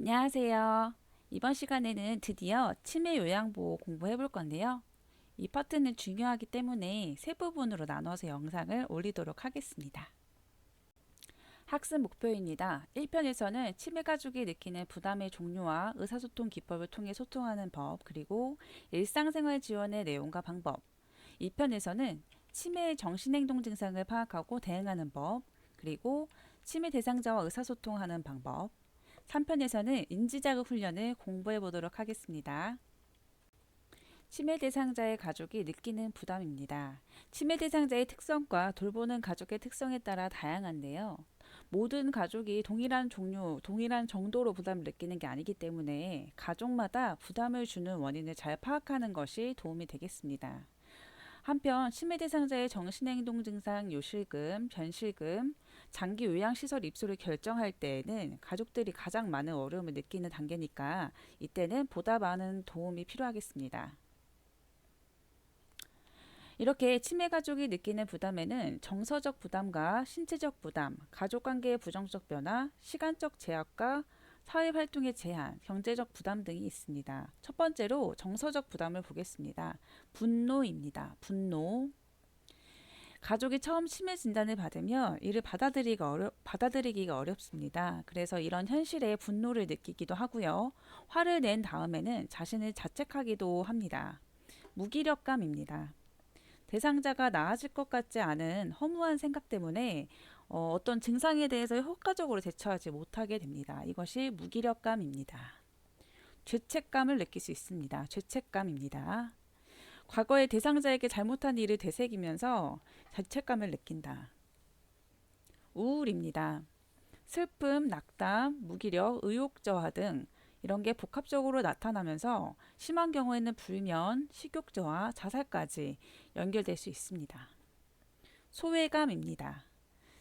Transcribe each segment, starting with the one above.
안녕하세요. 이번 시간에는 드디어 치매 요양보호 공부해 볼 건데요. 이 파트는 중요하기 때문에 세 부분으로 나눠서 영상을 올리도록 하겠습니다. 학습 목표입니다. 1편에서는 치매 가족이 느끼는 부담의 종류와 의사소통 기법을 통해 소통하는 법, 그리고 일상생활 지원의 내용과 방법. 2편에서는 치매의 정신행동 증상을 파악하고 대응하는 법, 그리고 치매 대상자와 의사소통하는 방법. 3편에서는 인지자극 훈련을 공부해 보도록 하겠습니다. 치매 대상자의 가족이 느끼는 부담입니다. 치매 대상자의 특성과 돌보는 가족의 특성에 따라 다양한데요. 모든 가족이 동일한 종류, 동일한 정도로 부담을 느끼는 게 아니기 때문에 가족마다 부담을 주는 원인을 잘 파악하는 것이 도움이 되겠습니다. 한편 치매 대상자의 정신행동 증상 요실금, 변실금, 장기 요양시설 입소를 결정할 때에는 가족들이 가장 많은 어려움을 느끼는 단계니까 이때는 보다 많은 도움이 필요하겠습니다. 이렇게 치매 가족이 느끼는 부담에는 정서적 부담과 신체적 부담, 가족관계의 부정적 변화, 시간적 제약과 사회활동의 제한, 경제적 부담 등이 있습니다. 첫 번째로 정서적 부담을 보겠습니다. 분노입니다. 분노. 가족이 처음 치매 진단을 받으면 이를 받아들이기가 어렵습니다. 그래서 이런 현실에 분노를 느끼기도 하고요. 화를 낸 다음에는 자신을 자책하기도 합니다. 무기력감입니다. 대상자가 나아질 것 같지 않은 허무한 생각 때문에 어떤 증상에 대해서 효과적으로 대처하지 못하게 됩니다. 이것이 무기력감입니다. 죄책감을 느낄 수 있습니다. 죄책감입니다. 과거의 대상자에게 잘못한 일을 되새기면서 죄책감을 느낀다. 우울입니다. 슬픔, 낙담, 무기력, 의욕 저하 등 이런 게 복합적으로 나타나면서 심한 경우에는 불면, 식욕 저하, 자살까지 연결될 수 있습니다. 소외감입니다.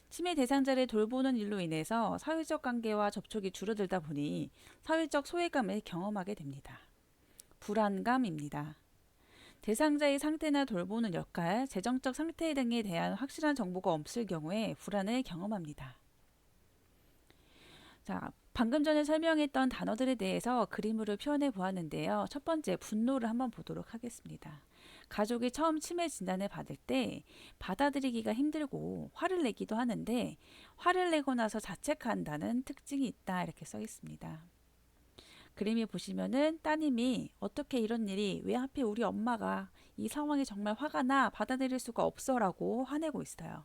치매 대상자를 돌보는 일로 인해서 사회적 관계와 접촉이 줄어들다 보니 사회적 소외감을 경험하게 됩니다. 불안감입니다. 대상자의 상태나 돌보는 역할, 재정적 상태 등에 대한 확실한 정보가 없을 경우에 불안을 경험합니다. 자, 방금 전에 설명했던 단어들에 대해서 그림으로 표현해 보았는데요. 첫 번째, 분노를 한번 보도록 하겠습니다. 가족이 처음 치매 진단을 받을 때 받아들이기가 힘들고 화를 내기도 하는데 화를 내고 나서 자책한다는 특징이 있다 이렇게 써 있습니다. 그림이 보시면은 따님이 어떻게 이런 일이 왜 하필 우리 엄마가 이 상황이 정말 화가 나 받아들일 수가 없어 라고 화내고 있어요.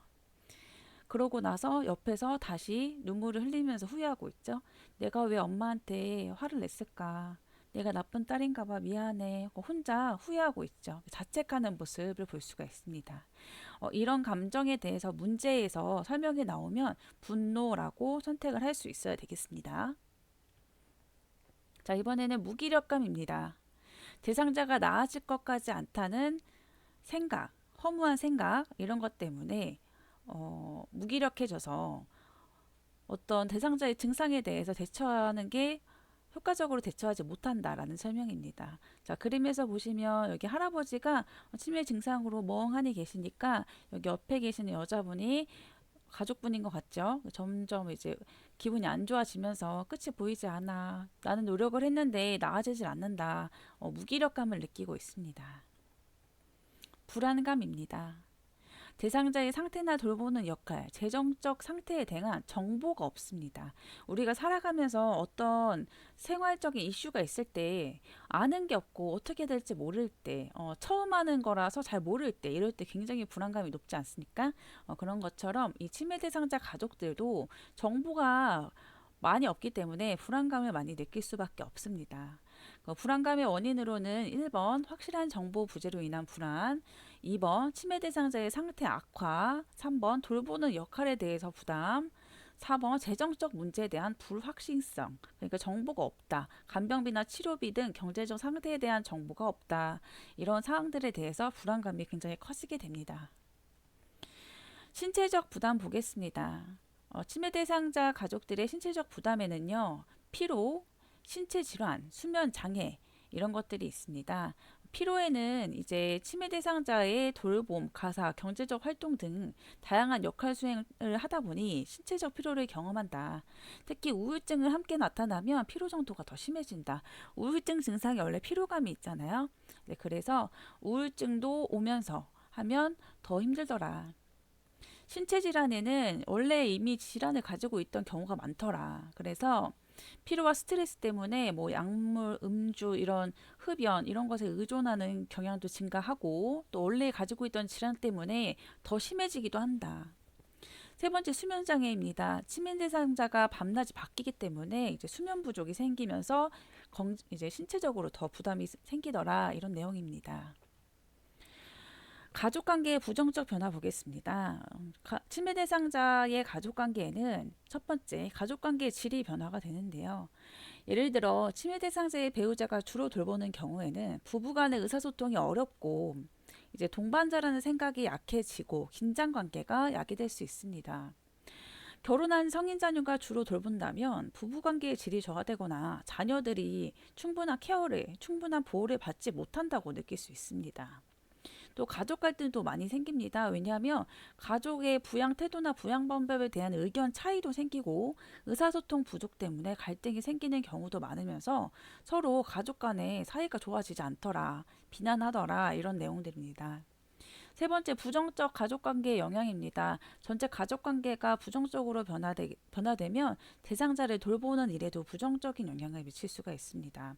그러고 나서 옆에서 다시 눈물을 흘리면서 후회하고 있죠. 내가 왜 엄마한테 화를 냈을까? 내가 나쁜 딸인가 봐 미안해. 혼자 후회하고 있죠. 자책하는 모습을 볼 수가 있습니다. 이런 감정에 대해서 문제에서 설명이 나오면 분노라고 선택을 할 수 있어야 되겠습니다. 자, 이번에는 무기력감입니다. 대상자가 나아질 것 같지 않다는 생각, 허무한 생각 이런 것 때문에 무기력해져서 어떤 대상자의 증상에 대해서 대처하는 게 효과적으로 대처하지 못한다라는 설명입니다. 자, 그림에서 보시면 여기 할아버지가 치매 증상으로 멍하니 계시니까 여기 옆에 계시는 여자분이 가족분인 것 같죠? 점점 이제 기분이 안 좋아지면서 끝이 보이지 않아. 나는 노력을 했는데 나아지질 않는다. 무기력감을 느끼고 있습니다. 불안감입니다. 대상자의 상태나 돌보는 역할, 재정적 상태에 대한 정보가 없습니다. 우리가 살아가면서 어떤 생활적인 이슈가 있을 때 아는 게 없고 어떻게 될지 모를 때, 처음 하는 거라서 잘 모를 때, 이럴 때 굉장히 불안감이 높지 않습니까? 그런 것처럼 이 치매 대상자 가족들도 정보가 많이 없기 때문에 불안감을 많이 느낄 수밖에 없습니다. 불안감의 원인으로는 1번 확실한 정보 부재로 인한 불안, 2번 치매 대상자의 상태 악화, 3번 돌보는 역할에 대해서 부담, 4번 재정적 문제에 대한 불확실성, 그러니까 정보가 없다. 간병비나 치료비 등 경제적 상태에 대한 정보가 없다. 이런 사항들에 대해서 불안감이 굉장히 커지게 됩니다. 신체적 부담 보겠습니다. 치매 대상자 가족들의 신체적 부담에는요, 피로, 신체 질환, 수면 장애 이런 것들이 있습니다. 피로에는 이제 치매 대상자의 돌봄, 가사, 경제적 활동 등 다양한 역할 수행을 하다 보니 신체적 피로를 경험한다. 특히 우울증을 함께 나타나면 피로 정도가 더 심해진다. 우울증 증상이 원래 피로감이 있잖아요. 네, 그래서 우울증도 오면서 하면 더 힘들더라. 신체 질환에는 원래 이미 질환을 가지고 있던 경우가 많더라. 그래서 피로와 스트레스 때문에 뭐 약물, 음주, 이런 흡연 이런 것에 의존하는 경향도 증가하고 또 원래 가지고 있던 질환 때문에 더 심해지기도 한다. 세 번째 수면 장애입니다. 치매 대상자가 밤낮이 바뀌기 때문에 이제 수면 부족이 생기면서 이제 신체적으로 더 부담이 생기더라 이런 내용입니다. 가족관계의 부정적 변화 보겠습니다. 치매 대상자의 가족관계에는 첫 번째, 가족관계의 질이 변화가 되는데요. 예를 들어 치매 대상자의 배우자가 주로 돌보는 경우에는 부부 간의 의사소통이 어렵고 이제 동반자라는 생각이 약해지고 긴장관계가 야기될 수 있습니다. 결혼한 성인 자녀가 주로 돌본다면 부부관계의 질이 저하되거나 자녀들이 충분한 케어를, 충분한 보호를 받지 못한다고 느낄 수 있습니다. 또 가족 갈등도 많이 생깁니다. 왜냐하면 가족의 부양 태도나 부양 방법에 대한 의견 차이도 생기고 의사소통 부족 때문에 갈등이 생기는 경우도 많으면서 서로 가족 간의 사이가 좋아지지 않더라, 비난하더라 이런 내용들입니다. 세 번째, 부정적 가족관계의 영향입니다. 전체 가족관계가 부정적으로 변화되면 대상자를 돌보는 일에도 부정적인 영향을 미칠 수가 있습니다.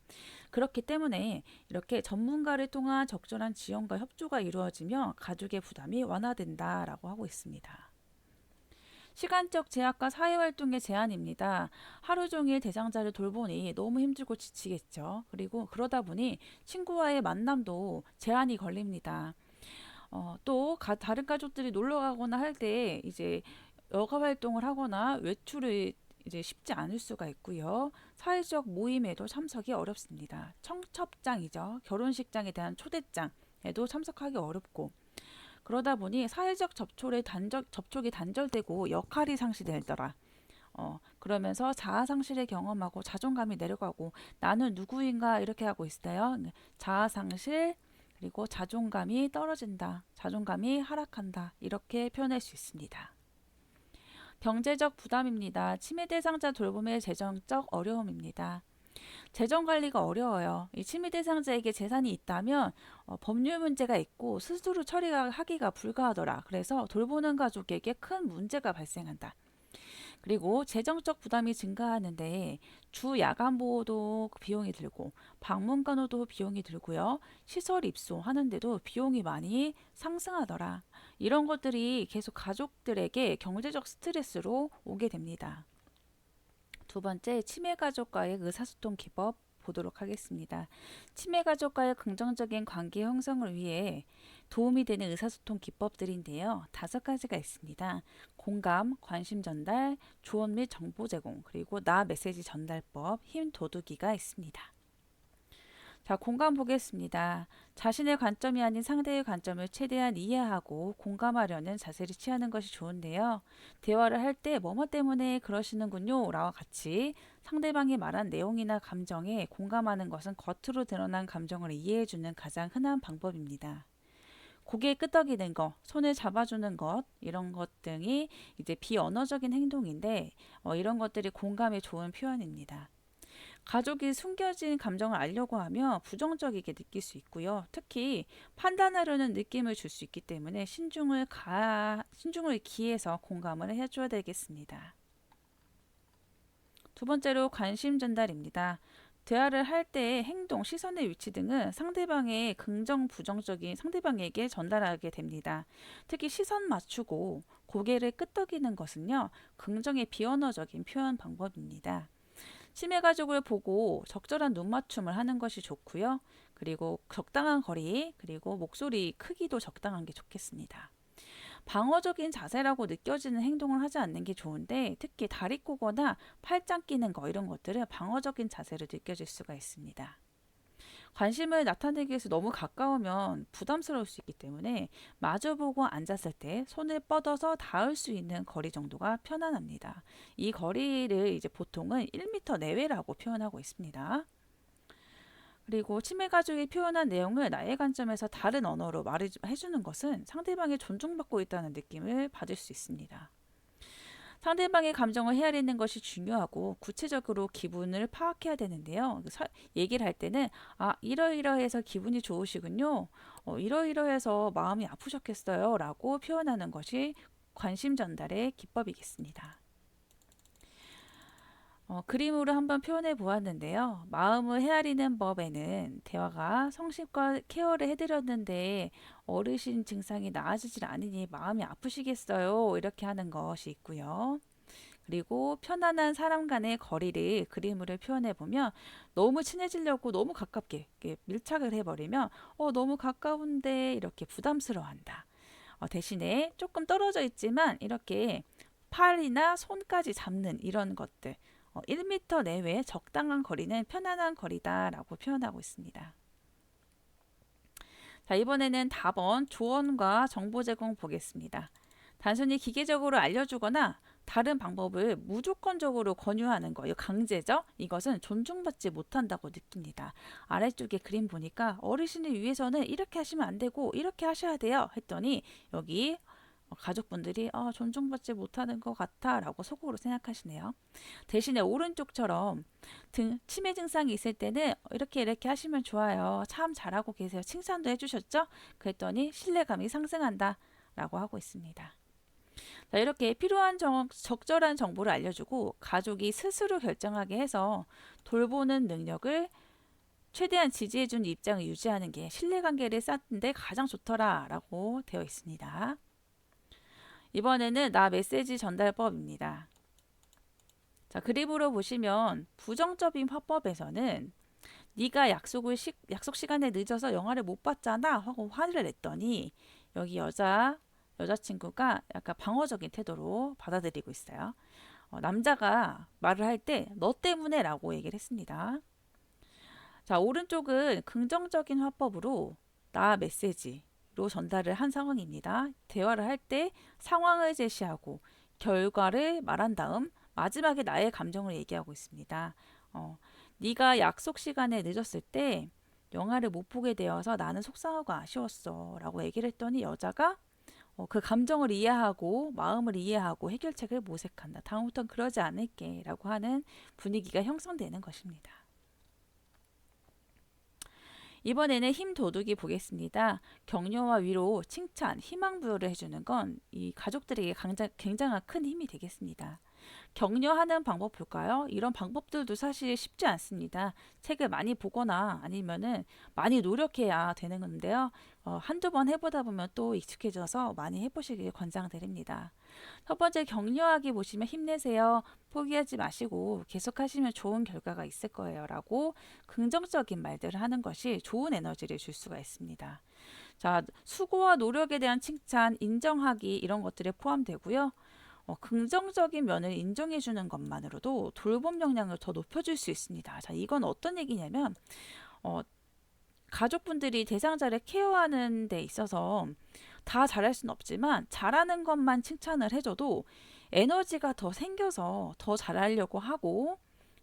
그렇기 때문에 이렇게 전문가를 통한 적절한 지원과 협조가 이루어지며 가족의 부담이 완화된다라고 하고 있습니다. 시간적 제약과 사회활동의 제한입니다. 하루 종일 대상자를 돌보니 너무 힘들고 지치겠죠. 그리고 그러다 보니 친구와의 만남도 제한이 걸립니다. 또 다른 가족들이 놀러 가거나 할 때 이제 여가 활동을 하거나 외출을 이제 쉽지 않을 수가 있고요. 사회적 모임에도 참석이 어렵습니다. 청첩장이죠. 결혼식장에 대한 초대장에도 참석하기 어렵고 그러다 보니 사회적 접촉이 단절되고 역할이 상실되더라. 그러면서 자아 상실을 경험하고 자존감이 내려가고 나는 누구인가 이렇게 하고 있어요. 자아 상실 그리고 자존감이 떨어진다. 자존감이 하락한다. 이렇게 표현할 수 있습니다. 경제적 부담입니다. 치매 대상자 돌봄의 재정적 어려움입니다. 재정 관리가 어려워요. 이 치매 대상자에게 재산이 있다면 법률 문제가 있고 스스로 처리하기가 불가하더라. 그래서 돌보는 가족에게 큰 문제가 발생한다. 그리고 재정적 부담이 증가하는데 주 야간 보호도 비용이 들고 방문 간호도 비용이 들고요. 시설 입소하는데도 비용이 많이 상승하더라. 이런 것들이 계속 가족들에게 경제적 스트레스로 오게 됩니다. 두 번째, 치매 가족과의 의사소통 기법 보도록 하겠습니다. 치매 가족과의 긍정적인 관계 형성을 위해 도움이 되는 의사소통 기법들인데요. 5가지가 있습니다. 공감, 관심 전달, 조언 및 정보 제공, 그리고 나 메시지 전달법, 힘 돋우기가 있습니다. 자, 공감 보겠습니다. 자신의 관점이 아닌 상대의 관점을 최대한 이해하고 공감하려는 자세를 취하는 것이 좋은데요. 대화를 할 때 뭐뭐 때문에 그러시는군요 라와 같이 상대방이 말한 내용이나 감정에 공감하는 것은 겉으로 드러난 감정을 이해해주는 가장 흔한 방법입니다. 고개 끄덕이는 것, 손을 잡아주는 것, 이런 것 등이 이제 비언어적인 행동인데 이런 것들이 공감에 좋은 표현입니다. 가족이 숨겨진 감정을 알려고 하면 부정적이게 느낄 수 있고요. 특히 판단하려는 느낌을 줄 수 있기 때문에 신중을 기해서 공감을 해줘야 되겠습니다. 두 번째로 관심 전달입니다. 대화를 할 때 행동, 시선의 위치 등은 상대방의 긍정, 부정적인 상대방에게 전달하게 됩니다. 특히 시선 맞추고 고개를 끄덕이는 것은요, 긍정의 비언어적인 표현 방법입니다. 치매 가족을 보고 적절한 눈 맞춤을 하는 것이 좋고요. 그리고 적당한 거리, 그리고 목소리 크기도 적당한 게 좋겠습니다. 방어적인 자세라고 느껴지는 행동을 하지 않는 게 좋은데 특히 다리 꼬거나 팔짱 끼는 거 이런 것들은 방어적인 자세로 느껴질 수가 있습니다. 관심을 나타내기 위해서 너무 가까우면 부담스러울 수 있기 때문에 마주보고 앉았을 때 손을 뻗어서 닿을 수 있는 거리 정도가 편안합니다. 이 거리를 이제 보통은 1m 내외라고 표현하고 있습니다. 그리고 치매 가족이 표현한 내용을 나의 관점에서 다른 언어로 말해주는 것은 상대방이 존중받고 있다는 느낌을 받을 수 있습니다. 상대방의 감정을 헤아리는 것이 중요하고 구체적으로 기분을 파악해야 되는데요. 얘기를 할 때는 이러이러해서 기분이 좋으시군요. 이러이러해서 마음이 아프셨겠어요. 라고 표현하는 것이 관심 전달의 기법이겠습니다. 그림으로 한번 표현해 보았는데요. 마음을 헤아리는 법에는 대화가 성심과 케어를 해드렸는데 어르신 증상이 나아지질 않으니 마음이 아프시겠어요. 이렇게 하는 것이 있고요. 그리고 편안한 사람 간의 거리를 그림으로 표현해 보면 너무 친해지려고 너무 가깝게 밀착을 해버리면 너무 가까운데 이렇게 부담스러워한다. 대신에 조금 떨어져 있지만 이렇게 팔이나 손까지 잡는 이런 것들 1m 내외의 적당한 거리는 편안한 거리다라고 표현하고 있습니다. 자, 이번에는 답원 조언과 정보 제공 보겠습니다. 단순히 기계적으로 알려주거나 다른 방법을 무조건적으로 권유하는 거, 이거 강제죠? 이것은 존중받지 못한다고 느낍니다. 아래쪽에 그림 보니까 어르신을 위해서는 이렇게 하시면 안 되고 이렇게 하셔야 돼요 했더니 여기 가족분들이 존중받지 못하는 것 같아 라고 속으로 생각하시네요. 대신에 오른쪽처럼 치매 증상이 있을 때는 이렇게 하시면 좋아요. 참 잘하고 계세요. 칭찬도 해주셨죠? 그랬더니 신뢰감이 상승한다 라고 하고 있습니다. 자, 이렇게 필요한 적절한 정보를 알려주고 가족이 스스로 결정하게 해서 돌보는 능력을 최대한 지지해주는 입장을 유지하는 게 신뢰관계를 쌓는데 가장 좋더라 라고 되어 있습니다. 이번에는 나 메시지 전달법입니다. 자, 그림으로 보시면 부정적인 화법에서는 네가 약속 시간에 늦어서 영화를 못 봤잖아 하고 화를 냈더니 여기 여자친구가 약간 방어적인 태도로 받아들이고 있어요. 남자가 말을 할 때 너 때문에 라고 얘기를 했습니다. 자, 오른쪽은 긍정적인 화법으로 나 메시지로 전달을 한 상황입니다. 대화를 할 때 상황을 제시하고 결과를 말한 다음 마지막에 나의 감정을 얘기하고 있습니다. 네가 약속 시간에 늦었을 때 영화를 못 보게 되어서 나는 속상하고 아쉬웠어 라고 얘기를 했더니 여자가 그 감정을 이해하고 마음을 이해하고 해결책을 모색한다. 다음부터는 그러지 않을게 라고 하는 분위기가 형성되는 것입니다. 이번에는 힘 도둑이 보겠습니다. 격려와 위로, 칭찬, 희망 부여를 해주는 건 이 가족들에게 굉장한 큰 힘이 되겠습니다. 격려하는 방법 볼까요? 이런 방법들도 사실 쉽지 않습니다. 책을 많이 보거나 아니면은 많이 노력해야 되는 건데요. 한두 번 해보다 보면 또 익숙해져서 많이 해보시길 권장드립니다. 첫 번째 격려하기 보시면 힘내세요. 포기하지 마시고 계속하시면 좋은 결과가 있을 거예요. 라고 긍정적인 말들을 하는 것이 좋은 에너지를 줄 수가 있습니다. 자, 수고와 노력에 대한 칭찬, 인정하기 이런 것들에 포함되고요. 긍정적인 면을 인정해 주는 것만으로도 돌봄 역량을 더 높여줄 수 있습니다. 자, 이건 어떤 얘기냐면 가족분들이 대상자를 케어하는 데 있어서 다 잘할 수는 없지만 잘하는 것만 칭찬을 해줘도 에너지가 더 생겨서 더 잘하려고 하고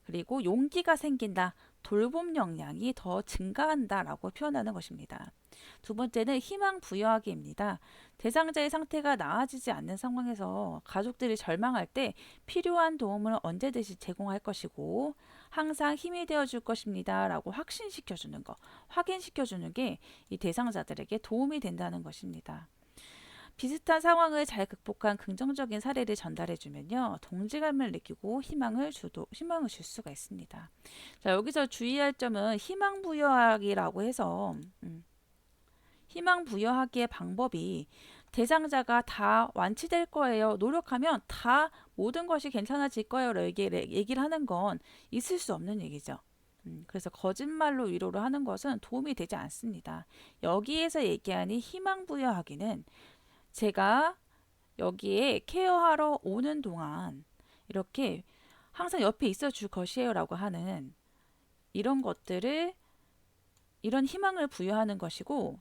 그리고 용기가 생긴다. 돌봄 역량이 더 증가한다 라고 표현하는 것입니다. 두 번째는 희망 부여하기입니다. 대상자의 상태가 나아지지 않는 상황에서 가족들이 절망할 때 필요한 도움을 언제든지 제공할 것이고 항상 힘이 되어줄 것입니다 라고 확신시켜주는 거, 확인시켜주는 게 이 대상자들에게 도움이 된다는 것입니다. 비슷한 상황을 잘 극복한 긍정적인 사례를 전달해주면요. 동지감을 느끼고 희망을 줄 수가 있습니다. 자, 여기서 주의할 점은 희망 부여하기라고 해서 희망 부여하기의 방법이 대상자가 다 완치될 거예요. 노력하면 다 모든 것이 괜찮아질 거예요. 얘기를 하는 건 있을 수 없는 얘기죠. 그래서 거짓말로 위로를 하는 것은 도움이 되지 않습니다. 여기에서 얘기하는 희망 부여하기는 제가 여기에 케어하러 오는 동안 이렇게 항상 옆에 있어 줄 것이에요 라고 하는 이런 것들을 이런 희망을 부여하는 것이고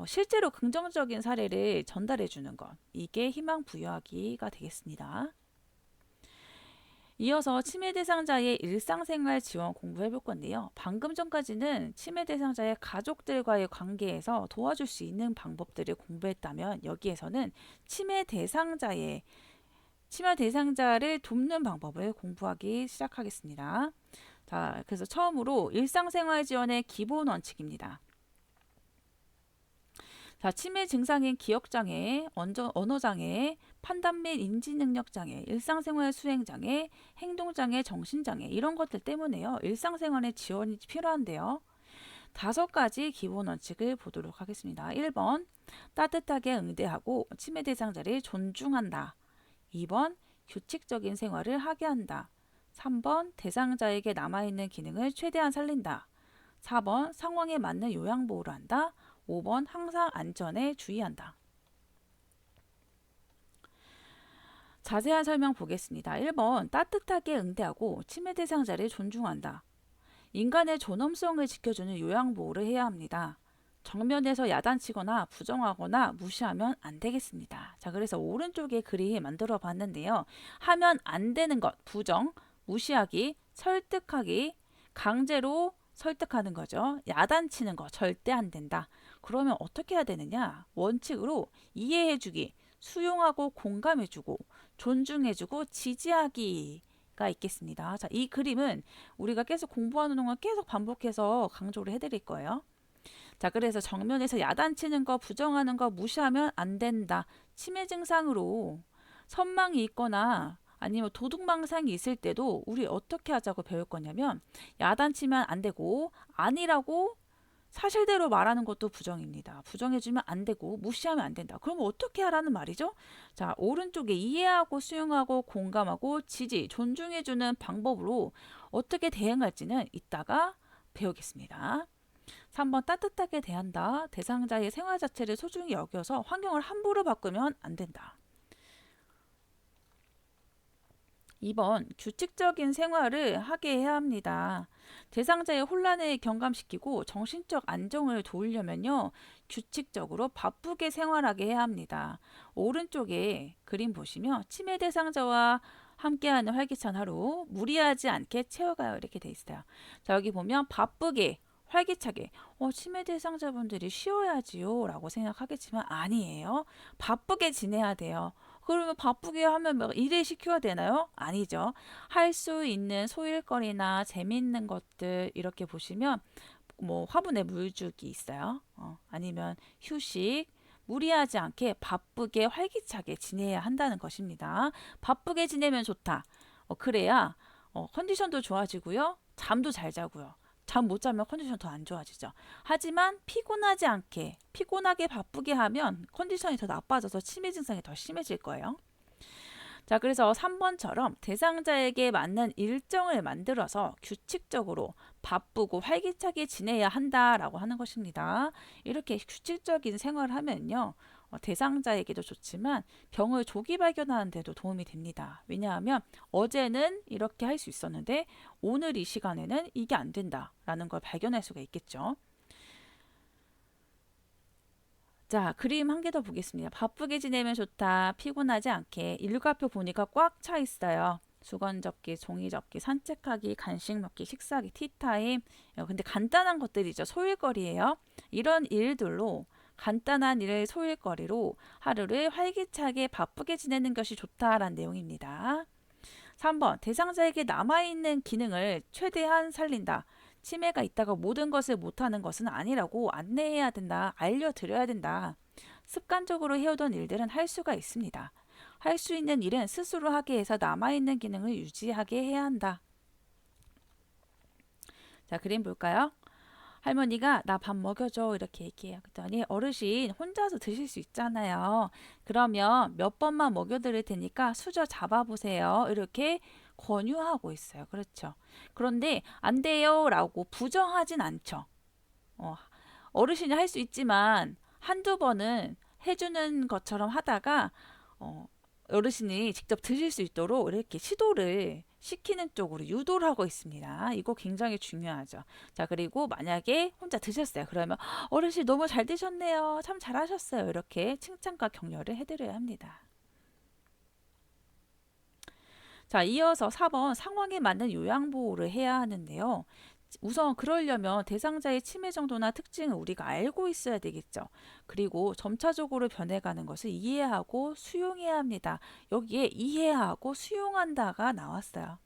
실제로 긍정적인 사례를 전달해 주는 것 이게 희망 부여하기가 되겠습니다. 이어서 치매 대상자의 일상생활 지원 공부해 볼 건데요. 방금 전까지는 치매 대상자의 가족들과의 관계에서 도와줄 수 있는 방법들을 공부했다면 여기에서는 치매 대상자를 돕는 방법을 공부하기 시작하겠습니다. 자, 그래서 처음으로 일상생활 지원의 기본 원칙입니다. 자, 치매 증상인 기억장애, 언어장애, 판단 및 인지능력장애, 일상생활 수행장애, 행동장애, 정신장애 이런 것들 때문에요. 일상생활에 지원이 필요한데요. 5가지 기본 원칙을 보도록 하겠습니다. 1번, 따뜻하게 응대하고 치매 대상자를 존중한다. 2번, 규칙적인 생활을 하게 한다. 3번, 대상자에게 남아있는 기능을 최대한 살린다. 4번, 상황에 맞는 요양보호를 한다. 5번, 항상 안전에 주의한다. 자세한 설명 보겠습니다. 1번, 따뜻하게 응대하고 치매 대상자를 존중한다. 인간의 존엄성을 지켜주는 요양보호를 해야 합니다. 정면에서 야단치거나 부정하거나 무시하면 안 되겠습니다. 자, 그래서 오른쪽에 그림 만들어 봤는데요. 하면 안 되는 것, 부정, 무시하기, 설득하기, 강제로 설득하는 거죠. 야단치는 거 절대 안 된다. 그러면 어떻게 해야 되느냐? 원칙으로 이해해주기, 수용하고 공감해주고, 존중해주고, 지지하기가 있겠습니다. 자, 이 그림은 우리가 계속 공부하는 동안 계속 반복해서 강조를 해드릴 거예요. 자, 그래서 정면에서 야단치는 거, 부정하는 거 무시하면 안 된다. 치매 증상으로 선망이 있거나 아니면 도둑망상이 있을 때도 우리 어떻게 하자고 배울 거냐면 야단치면 안 되고 아니라고 사실대로 말하는 것도 부정입니다. 부정해주면 안 되고 무시하면 안 된다. 그러면 어떻게 하라는 말이죠? 자, 오른쪽에 이해하고 수용하고 공감하고 지지, 존중해주는 방법으로 어떻게 대응할지는 이따가 배우겠습니다. 3번 따뜻하게 대한다. 대상자의 생활 자체를 소중히 여겨서 환경을 함부로 바꾸면 안 된다. 2번 규칙적인 생활을 하게 해야 합니다. 대상자의 혼란을 경감시키고 정신적 안정을 도우려면요. 규칙적으로 바쁘게 생활하게 해야 합니다. 오른쪽에 그림 보시면 치매 대상자와 함께하는 활기찬 하루 무리하지 않게 채워가요 이렇게 돼 있어요. 자, 여기 보면 바쁘게 활기차게 치매 대상자분들이 쉬어야지요 라고 생각하겠지만 아니에요. 바쁘게 지내야 돼요. 그러면 바쁘게 하면 막 일을 시켜야 되나요? 아니죠. 할 수 있는 소일거리나 재미있는 것들 이렇게 보시면 뭐 화분에 물 주기 있어요. 아니면 휴식, 무리하지 않게 바쁘게 활기차게 지내야 한다는 것입니다. 바쁘게 지내면 좋다. 그래야 컨디션도 좋아지고요. 잠도 잘 자고요. 잠 못 자면 컨디션 더 안 좋아지죠. 하지만 피곤하게 바쁘게 하면 컨디션이 더 나빠져서 치매 증상이 더 심해질 거예요. 자, 그래서 3번처럼 대상자에게 맞는 일정을 만들어서 규칙적으로 바쁘고 활기차게 지내야 한다라고 하는 것입니다. 이렇게 규칙적인 생활을 하면요. 대상자에게도 좋지만 병을 조기 발견하는 데도 도움이 됩니다. 왜냐하면 어제는 이렇게 할 수 있었는데 오늘 이 시간에는 이게 안 된다라는 걸 발견할 수가 있겠죠. 자, 그림 한 개 더 보겠습니다. 바쁘게 지내면 좋다. 피곤하지 않게. 일과표 보니까 꽉 차 있어요. 수건 접기, 종이 접기, 산책하기, 간식 먹기, 식사하기, 티타임. 근데 간단한 것들이죠. 소일거리예요. 이런 일들로 간단한 일을 소일거리로 하루를 활기차게 바쁘게 지내는 것이 좋다라는 내용입니다. 3번 대상자에게 남아있는 기능을 최대한 살린다. 치매가 있다가 모든 것을 못하는 것은 아니라고 안내해야 된다. 알려드려야 된다. 습관적으로 해오던 일들은 할 수가 있습니다. 할 수 있는 일은 스스로 하게 해서 남아있는 기능을 유지하게 해야 한다. 자, 그림 볼까요? 할머니가 나 밥 먹여줘 이렇게 얘기해요. 그랬더니 어르신 혼자서 드실 수 있잖아요. 그러면 몇 번만 먹여드릴 테니까 수저 잡아보세요. 이렇게 권유하고 있어요. 그렇죠. 그런데 안 돼요 라고 부정하진 않죠. 어르신이 할 수 있지만 한두 번은 해주는 것처럼 하다가 어르신이 직접 드실 수 있도록 이렇게 시도를 시키는 쪽으로 유도를 하고 있습니다. 이거 굉장히 중요하죠. 자, 그리고 만약에 혼자 드셨어요. 그러면 어르신 너무 잘 드셨네요. 참 잘하셨어요. 이렇게 칭찬과 격려를 해드려야 합니다. 자, 이어서 4번 상황에 맞는 요양보호를 해야 하는데요. 우선 그러려면 대상자의 치매 정도나 특징을 우리가 알고 있어야 되겠죠. 그리고 점차적으로 변해가는 것을 이해하고 수용해야 합니다. 여기에 이해하고 수용한다가 나왔어요.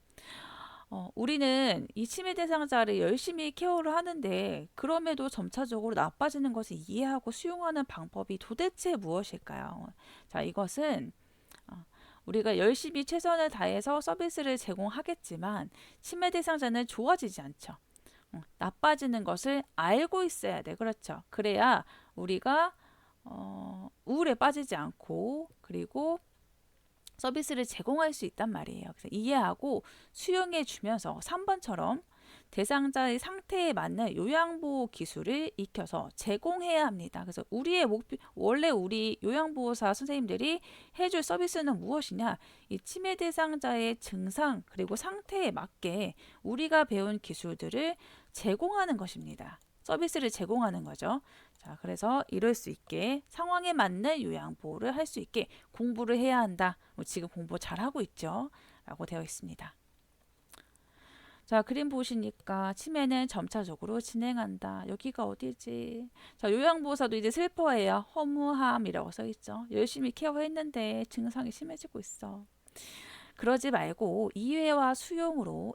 우리는 이 치매 대상자를 열심히 케어를 하는데 그럼에도 점차적으로 나빠지는 것을 이해하고 수용하는 방법이 도대체 무엇일까요? 자, 이것은 우리가 열심히 최선을 다해서 서비스를 제공하겠지만 치매 대상자는 좋아지지 않죠. 나빠지는 것을 알고 있어야 돼. 그렇죠. 그래야 우리가 우울에 빠지지 않고 그리고 서비스를 제공할 수 있단 말이에요. 그래서 이해하고 수용해 주면서 3번처럼 대상자의 상태에 맞는 요양보호 기술을 익혀서 제공해야 합니다. 그래서 우리의 목표, 원래 우리 요양보호사 선생님들이 해줄 서비스는 무엇이냐? 이 치매 대상자의 증상 그리고 상태에 맞게 우리가 배운 기술들을 제공하는 것입니다. 서비스를 제공하는 거죠. 자, 그래서 이럴 수 있게 상황에 맞는 요양보호를 할 수 있게 공부를 해야 한다. 지금 공부 잘하고 있죠? 라고 되어 있습니다. 자, 그림 보시니까 치매는 점차적으로 진행한다. 여기가 어디지? 자, 요양보호사도 이제 슬퍼해요. 허무함이라고 써있죠. 열심히 케어했는데 증상이 심해지고 있어. 그러지 말고 이해와 수용으로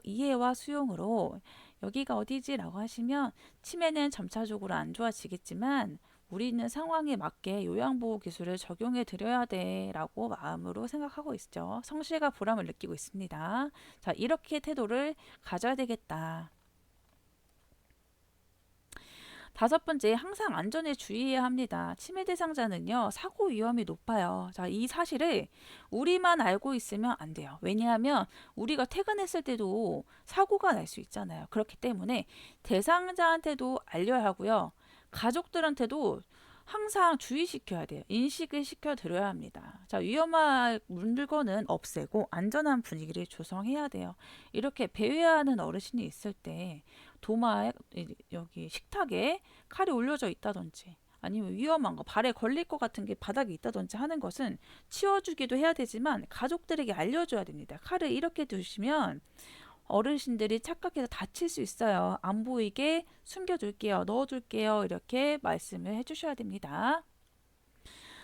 여기가 어디지? 라고 하시면 치매는 점차적으로 안 좋아지겠지만 우리는 상황에 맞게 요양보호 기술을 적용해 드려야 돼 라고 마음으로 생각하고 있죠. 성실과 보람을 느끼고 있습니다. 자, 이렇게 태도를 가져야 되겠다. 5번째, 항상 안전에 주의해야 합니다. 치매 대상자는요, 사고 위험이 높아요. 자, 이 사실을 우리만 알고 있으면 안 돼요. 왜냐하면 우리가 퇴근했을 때도 사고가 날 수 있잖아요. 그렇기 때문에 대상자한테도 알려야 하고요. 가족들한테도 항상 주의시켜야 돼요. 인식을 시켜드려야 합니다. 자, 위험한 물건은 없애고 안전한 분위기를 조성해야 돼요. 이렇게 배회하는 어르신이 있을 때 도마에 여기 식탁에 칼이 올려져 있다든지 아니면 위험한 거 발에 걸릴 것 같은 게 바닥에 있다든지 하는 것은 치워주기도 해야 되지만 가족들에게 알려줘야 됩니다. 칼을 이렇게 두시면 어르신들이 착각해서 다칠 수 있어요. 안 보이게 숨겨둘게요. 넣어둘게요. 이렇게 말씀을 해주셔야 됩니다.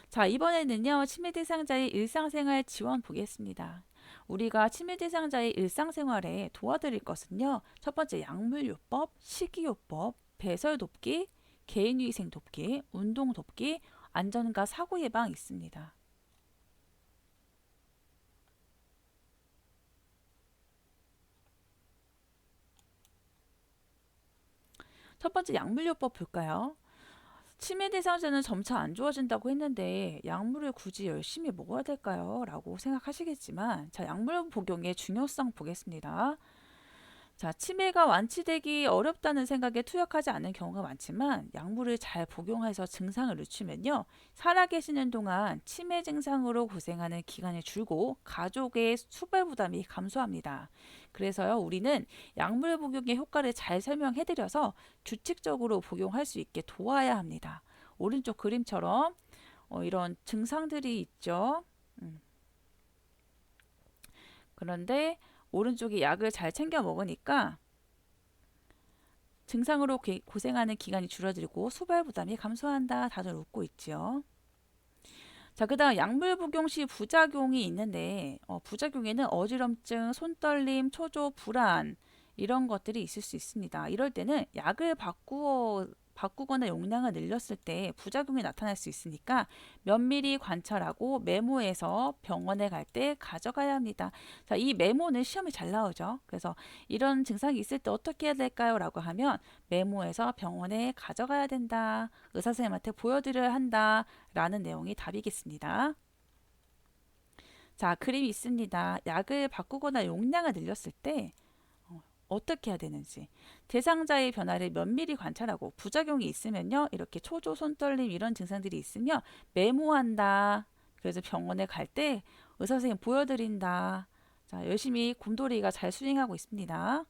자, 이번에는요, 치매 대상자의 일상생활 지원 보겠습니다. 우리가 치매 대상자의 일상생활에 도와드릴 것은요, 첫 번째 약물요법, 식이요법, 배설 돕기, 개인위생 돕기, 운동 돕기, 안전과 사고 예방 있습니다. 첫 번째 약물요법 볼까요? 치매 대상자는 점차 안 좋아진다고 했는데 약물을 굳이 열심히 먹어야 될까요? 라고 생각하시겠지만 자, 약물 복용의 중요성 보겠습니다. 자, 치매가 완치되기 어렵다는 생각에 투약하지 않는 경우가 많지만 약물을 잘 복용해서 증상을 늦추면요. 살아계시는 동안 치매 증상으로 고생하는 기간이 줄고 가족의 수발 부담이 감소합니다. 그래서요, 우리는 약물 복용의 효과를 잘 설명해드려서 규칙적으로 복용할 수 있게 도와야 합니다. 오른쪽 그림처럼 이런 증상들이 있죠. 그런데 오른쪽이 약을 잘 챙겨 먹으니까 증상으로 고생하는 기간이 줄어들고 수발 부담이 감소한다. 다들 웃고 있죠. 자, 그 다음 약물 복용 시 부작용이 있는데 부작용에는 어지럼증, 손떨림, 초조, 불안 이런 것들이 있을 수 있습니다. 이럴 때는 약을 바꾸거나 용량을 늘렸을 때 부작용이 나타날 수 있으니까 면밀히 관찰하고 메모해서 병원에 갈 때 가져가야 합니다. 자, 이 메모는 시험에 잘 나오죠. 그래서 이런 증상이 있을 때 어떻게 해야 될까요? 라고 하면 메모해서 병원에 가져가야 된다. 의사 선생님한테 보여드려야 한다. 라는 내용이 답이겠습니다. 자, 그림이 있습니다. 약을 바꾸거나 용량을 늘렸을 때 어떻게 해야 되는지 대상자의 변화를 면밀히 관찰하고 부작용이 있으면요 이렇게 초조 손떨림 이런 증상들이 있으면 메모한다. 그래서 병원에 갈 때 의사 선생님 보여드린다. 자, 열심히 곰돌이가 잘 수행하고 있습니다.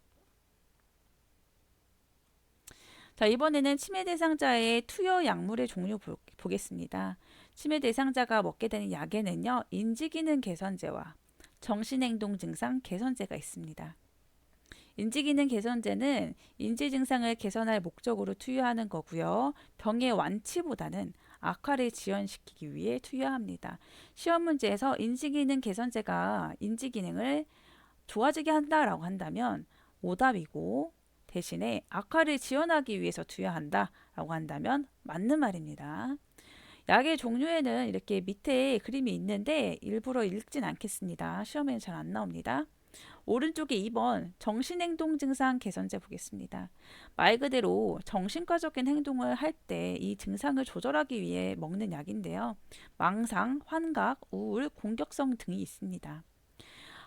자, 이번에는 치매 대상자의 투여 약물의 종류 보겠습니다. 치매 대상자가 먹게 되는 약에는요 인지기능 개선제와 정신행동 증상 개선제가 있습니다. 인지기능 개선제는 인지 증상을 개선할 목적으로 투여하는 거고요. 병의 완치보다는 악화를 지연시키기 위해 투여합니다. 시험 문제에서 인지기능 개선제가 인지기능을 좋아지게 한다라고 한다면 오답이고, 대신에 악화를 지연하기 위해서 투여한다라고 한다면 맞는 말입니다. 약의 종류에는 이렇게 밑에 그림이 있는데 일부러 읽진 않겠습니다. 시험에는 잘 안 나옵니다. 오른쪽에 2번 정신행동 증상 개선제 보겠습니다. 말 그대로 정신과적인 행동을 할 때 이 증상을 조절하기 위해 먹는 약인데요. 망상, 환각, 우울, 공격성 등이 있습니다.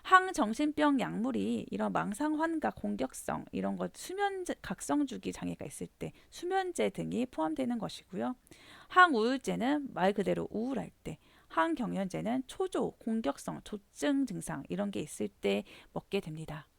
항정신병 약물이 이런 망상, 환각, 공격성 이런 것 수면제, 각성주기 장애가 있을 때 수면제 등이 포함되는 것이고요. 항우울제는 말 그대로 우울할 때, 항경련제는 초조, 공격성, 조증 증상 이런 게 있을 때 먹게 됩니다.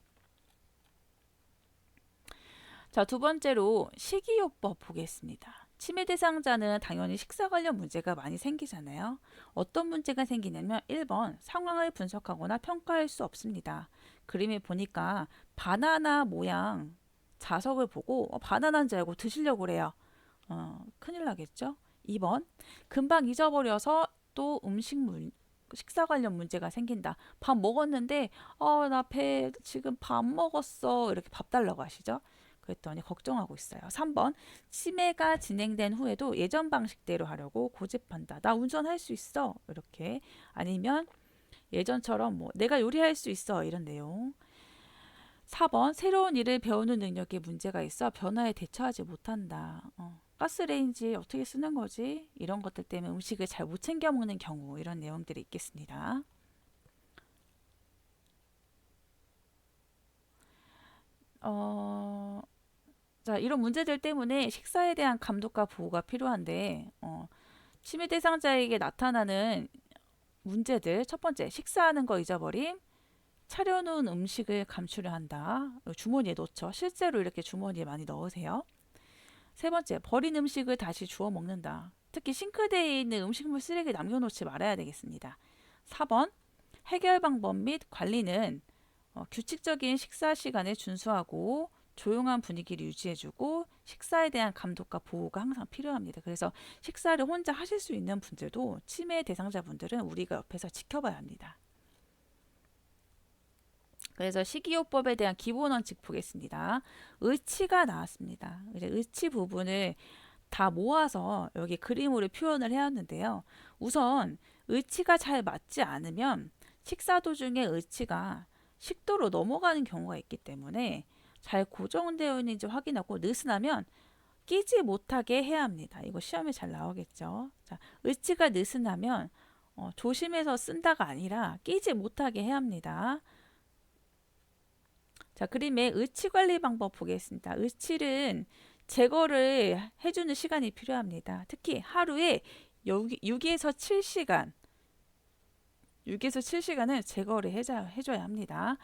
자, 두 번째로 식이요법 보겠습니다. 치매 대상자는 당연히 식사 관련 문제가 많이 생기잖아요. 어떤 문제가 생기냐면 1번 상황을 분석하거나 평가할 수 없습니다. 그림에 보니까 바나나 모양 자석을 보고 바나나인 줄 알고 드시려고 그래요. 큰일 나겠죠? 2번 금방 잊어버려서 또 식사 관련 문제가 생긴다. 밥 먹었는데 나 배 지금 밥 먹었어. 이렇게 밥 달라고 하시죠. 그랬더니 걱정하고 있어요. 3번 치매가 진행된 후에도 예전 방식대로 하려고 고집한다. 나 운전할 수 있어. 이렇게. 아니면 예전처럼 뭐 내가 요리할 수 있어. 이런 내용. 4번 새로운 일을 배우는 능력에 문제가 있어 변화에 대처하지 못한다. 가스레인지 어떻게 쓰는 거지? 이런 것들 때문에 음식을 잘 못 챙겨 먹는 경우 이런 내용들이 있겠습니다. 자, 이런 문제들 때문에 식사에 대한 감독과 보호가 필요한데 치매 대상자에게 나타나는 문제들 첫 번째 식사하는 거 잊어버림 차려놓은 음식을 감추려 한다. 주머니에 넣죠. 실제로 이렇게 주머니에 많이 넣으세요. 세 번째, 버린 음식을 다시 주워 먹는다. 특히 싱크대에 있는 음식물 쓰레기 남겨놓지 말아야 되겠습니다. 4번, 해결 방법 및 관리는 규칙적인 식사 시간을 준수하고 조용한 분위기를 유지해주고 식사에 대한 감독과 보호가 항상 필요합니다. 그래서 식사를 혼자 하실 수 있는 분들도 치매 대상자분들은 우리가 옆에서 지켜봐야 합니다. 그래서 식이요법에 대한 기본 원칙 보겠습니다. 의치가 나왔습니다. 이제 의치 부분을 다 모아서 여기 그림으로 표현을 해왔는데요. 우선 의치가 잘 맞지 않으면 식사 도중에 의치가 식도로 넘어가는 경우가 있기 때문에 잘 고정되어 있는지 확인하고 느슨하면 끼지 못하게 해야 합니다. 이거 시험에 잘 나오겠죠. 자, 의치가 느슨하면 조심해서 쓴다가 아니라 끼지 못하게 해야 합니다. 자, 그림의 의치 관리 방법 보겠습니다. 의치는 제거를 해주는 시간이 필요합니다. 특히 하루에 6에서 7시간, 6에서 7시간을 제거를 해줘야 합니다.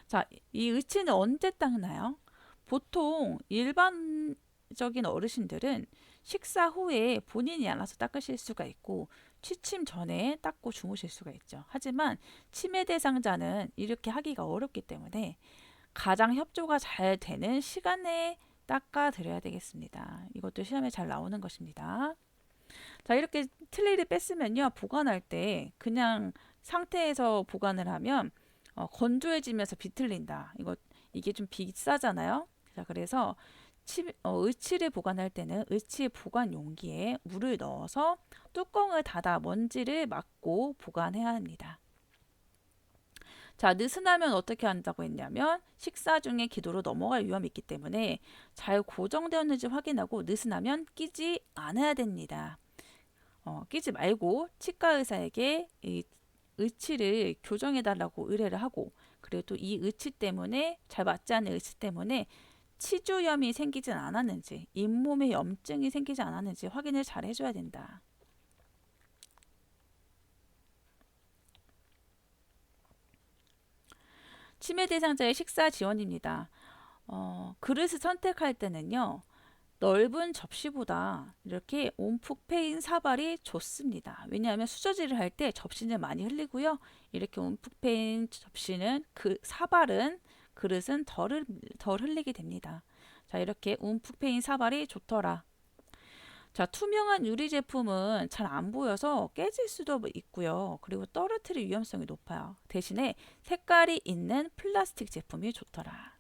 자, 이 의치는 언제 닦나요? 보통 일반적인 어르신들은 식사 후에 본인이 알아서 닦으실 수가 있고 취침 전에 닦고 주무실 수가 있죠. 하지만 치매 대상자는 이렇게 하기가 어렵기 때문에 가장 협조가 잘 되는 시간에 닦아 드려야 되겠습니다. 이것도 시험에 잘 나오는 것입니다. 자, 이렇게 틀니를 뺐으면요. 보관할 때 그냥 상태에서 보관을 하면 건조해지면서 비틀린다. 이게 좀 비싸잖아요. 자, 그래서 의치를 보관할 때는 의치 보관 용기에 물을 넣어서 뚜껑을 닫아 먼지를 막고 보관해야 합니다. 자, 느슨하면 어떻게 한다고 했냐면 식사 중에 기도로 넘어갈 위험이 있기 때문에 잘 고정되었는지 확인하고 느슨하면 끼지 않아야 됩니다. 끼지 말고 치과 의사에게 이 의치를 교정해 달라고 의뢰를 하고 그리고 또 이 의치 때문에 잘 맞지 않는 의치 때문에 치주염이 생기진 않았는지 잇몸에 염증이 생기지 않았는지 확인을 잘 해줘야 된다. 치매 대상자의 식사 지원입니다. 그릇을 선택할 때는요. 넓은 접시보다 이렇게 움푹 패인 사발이 좋습니다. 왜냐하면 수저질을 할 때 접시는 많이 흘리고요. 이렇게 움푹 패인 접시는 사발은 그릇은 덜 흘리게 됩니다. 자, 이렇게 움푹 패인 사발이 좋더라. 자, 투명한 유리 제품은 잘 안 보여서 깨질 수도 있고요. 그리고 떨어뜨릴 위험성이 높아요. 대신에 색깔이 있는 플라스틱 제품이 좋더라.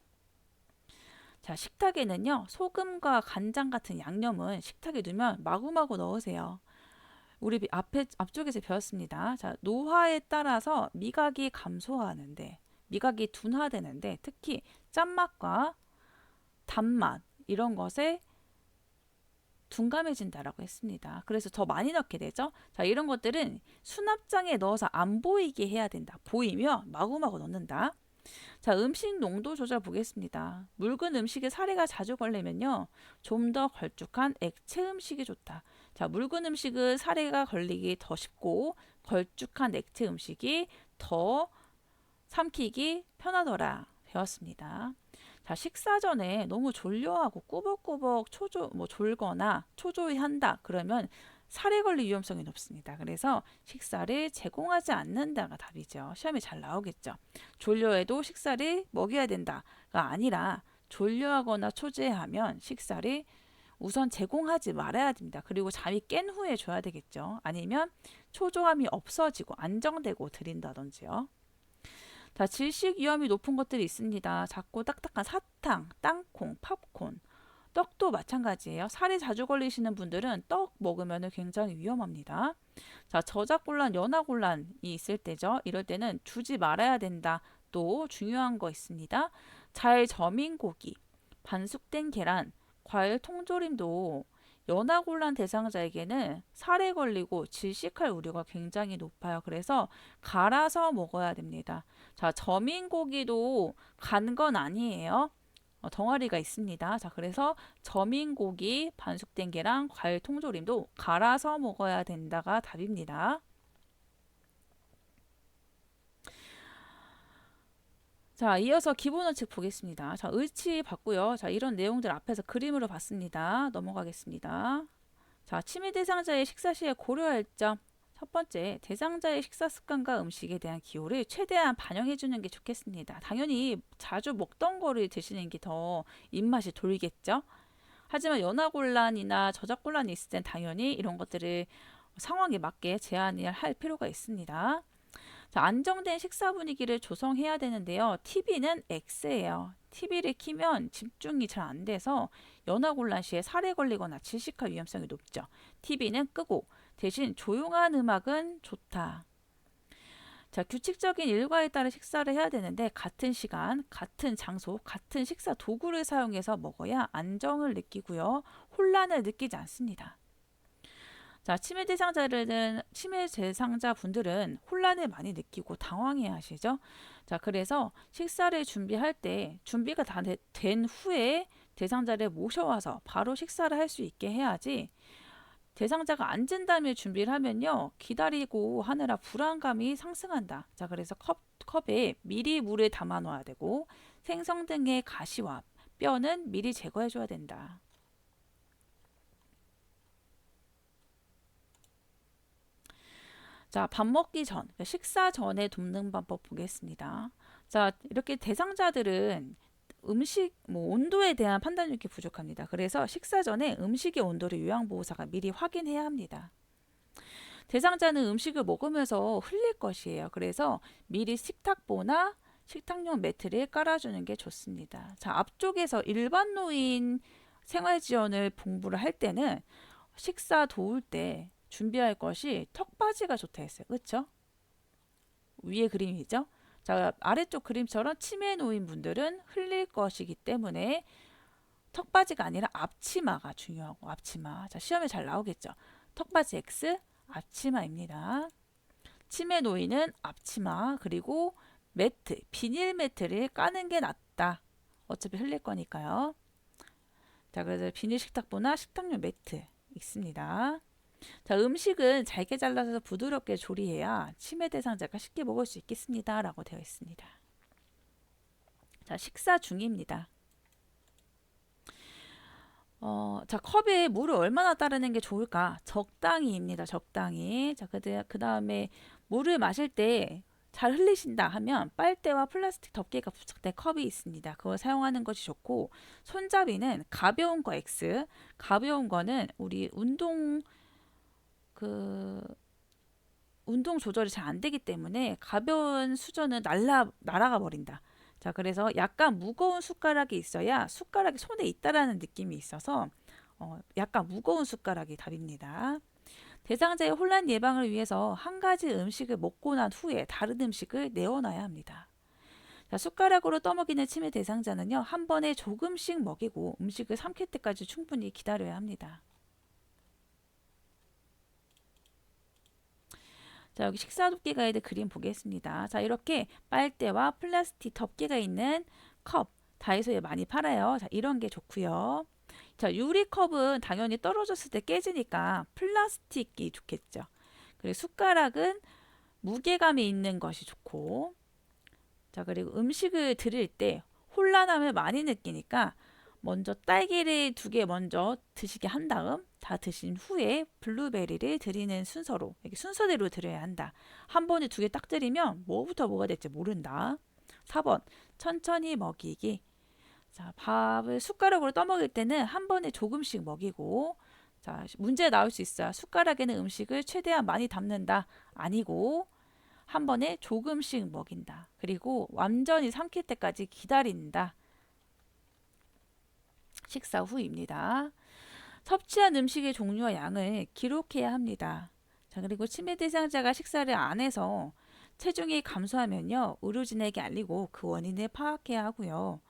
자, 식탁에는요, 소금과 간장 같은 양념은 식탁에 두면 마구마구 넣으세요. 우리 앞쪽에서 배웠습니다. 자, 노화에 따라서 미각이 감소하는데, 미각이 둔화되는데, 특히 짠맛과 단맛, 이런 것에 둔감해진다라고 했습니다. 그래서 더 많이 넣게 되죠. 자, 이런 것들은 수납장에 넣어서 안 보이게 해야 된다. 보이면 마구마구 넣는다. 자, 음식 농도 조절 보겠습니다. 묽은 음식에 사례가 자주 걸리면요, 좀 더 걸쭉한 액체 음식이 좋다. 자, 묽은 음식은 사례가 걸리기 더 쉽고 걸쭉한 액체 음식이 더 삼키기 편하더라 배웠습니다. 자, 식사 전에 너무 졸려하고 꾸벅꾸벅 졸거나 초조해한다 그러면 살에 걸릴 위험성이 높습니다. 그래서 식사를 제공하지 않는다가 답이죠. 시험에 잘 나오겠죠. 졸려해도 식사를 먹여야 된다가 아니라 졸려하거나 초조해하면 식사를 우선 제공하지 말아야 됩니다. 그리고 잠이 깬 후에 줘야 되겠죠. 아니면 초조함이 없어지고 안정되고 드린다든지요. 자, 질식 위험이 높은 것들이 있습니다. 작고 딱딱한 사탕, 땅콩, 팝콘, 떡도 마찬가지예요. 살이 자주 걸리시는 분들은 떡 먹으면 굉장히 위험합니다. 자, 저작곤란, 연하곤란이 있을 때죠. 이럴 때는 주지 말아야 된다. 또 중요한 거 있습니다. 잘 저민 고기, 반숙된 계란, 과일 통조림도 연하곤란 대상자에게는 살에 걸리고 질식할 우려가 굉장히 높아요. 그래서 갈아서 먹어야 됩니다. 자, 저민 고기도 간 건 아니에요. 덩어리가 있습니다. 자, 그래서 저민 고기, 반숙된 계란, 과일 통조림도 갈아서 먹어야 된다가 답입니다. 자, 이어서 기본 원칙 보겠습니다. 자, 의치 봤고요. 자, 이런 내용들 앞에서 그림으로 봤습니다. 넘어가겠습니다. 자, 치매 대상자의 식사 시에 고려할 점. 첫 번째, 대상자의 식사 습관과 음식에 대한 기호를 최대한 반영해 주는 게 좋겠습니다. 당연히 자주 먹던 거를 드시는 게 더 입맛이 돌겠죠. 하지만 연하곤란이나 저작곤란이 있을 땐 당연히 이런 것들을 상황에 맞게 제한을 할 필요가 있습니다. 자, 안정된 식사 분위기를 조성해야 되는데요. TV는 X예요. TV를 키면 집중이 잘 안 돼서 연하곤란 시에 살에 걸리거나 질식할 위험성이 높죠. TV는 끄고 대신 조용한 음악은 좋다. 자, 규칙적인 일과에 따라 식사를 해야 되는데 같은 시간, 같은 장소, 같은 식사 도구를 사용해서 먹어야 안정을 느끼고요. 혼란을 느끼지 않습니다. 자, 치매 대상자 분들은 혼란을 많이 느끼고 당황해 하시죠. 자, 그래서 식사를 준비할 때 준비가 다 된 후에 대상자를 모셔와서 바로 식사를 할 수 있게 해야지 대상자가 앉은 다음에 준비를 하면요. 기다리고 하느라 불안감이 상승한다. 자, 그래서 컵에 미리 물을 담아 놓아야 되고 생선 등의 가시와 뼈는 미리 제거해 줘야 된다. 자, 밥 먹기 전, 식사 전에 돕는 방법 보겠습니다. 자, 이렇게 대상자들은 음식 온도에 대한 판단력이 부족합니다. 그래서 식사 전에 음식의 온도를 요양보호사가 미리 확인해야 합니다. 대상자는 음식을 먹으면서 흘릴 것이에요. 그래서 미리 식탁보나 식탁용 매트를 깔아주는 게 좋습니다. 자, 앞쪽에서 일반 노인 생활지원을 공부를 할 때는 식사 도울 때 준비할 것이 턱받이가 좋다 했어요. 그렇죠? 위에 그림이죠. 자, 아래쪽 그림처럼 치매 노인분들은 흘릴 것이기 때문에 턱받이가 아니라 앞치마가 중요하고 앞치마. 자, 시험에 잘 나오겠죠. 턱받이 X, 앞치마입니다. 치매 노인은 앞치마 그리고 매트, 비닐 매트를 까는 게 낫다. 어차피 흘릴 거니까요. 자, 그래서 비닐 식탁보나 식탁용 매트 있습니다. 자, 음식은 잘게 잘라서 부드럽게 조리해야 치매 대상자가 쉽게 먹을 수 있겠습니다. 라고 되어 있습니다. 자, 식사 중입니다. 자, 컵에 물을 얼마나 따르는 게 좋을까? 적당히입니다. 적당히. 자, 그 다음에 물을 마실 때 잘 흘리신다 하면 빨대와 플라스틱 덮개가 부착된 컵이 있습니다. 그걸 사용하는 것이 좋고, 손잡이는 가벼운 거 X. 가벼운 거는 우리 그 운동 조절이 잘 안 되기 때문에 가벼운 수저는 날아가 버린다. 자, 그래서 약간 무거운 숟가락이 있어야 숟가락이 손에 있다라는 느낌이 있어서 약간 무거운 숟가락이 답입니다. 대상자의 혼란 예방을 위해서 한 가지 음식을 먹고 난 후에 다른 음식을 내어놔야 합니다. 자, 숟가락으로 떠먹이는 치매 대상자는요, 한 번에 조금씩 먹이고 음식을 삼킬 때까지 충분히 기다려야 합니다. 자, 여기 식사 돕기 가이드 그림 보겠습니다. 자, 이렇게 빨대와 플라스틱 덮개가 있는 컵, 다이소에 많이 팔아요. 자, 이런 게 좋고요. 자, 유리컵은 당연히 떨어졌을 때 깨지니까 플라스틱이 좋겠죠. 그리고 숟가락은 무게감이 있는 것이 좋고, 자, 그리고 음식을 드릴 때 혼란함을 많이 느끼니까 먼저 딸기를 2개 먼저 드시게 한 다음 다 드신 후에 블루베리를 드리는 순서로, 이렇게 순서대로 드려야 한다. 한 번에 2개 딱 드리면 뭐부터 뭐가 될지 모른다. 4번 천천히 먹이기. 자, 밥을 숟가락으로 떠먹일 때는 한 번에 조금씩 먹이고, 자, 문제 나올 수 있어요. 숟가락에는 음식을 최대한 많이 담는다. 아니고 한 번에 조금씩 먹인다. 그리고 완전히 삼킬 때까지 기다린다. 식사 후입니다. 섭취한 음식의 종류와 양을 기록해야 합니다. 자, 그리고 치매 대상자가 식사를 안 해서 체중이 감소하면요, 의료진에게 알리고 그 원인을 파악해야 하고요.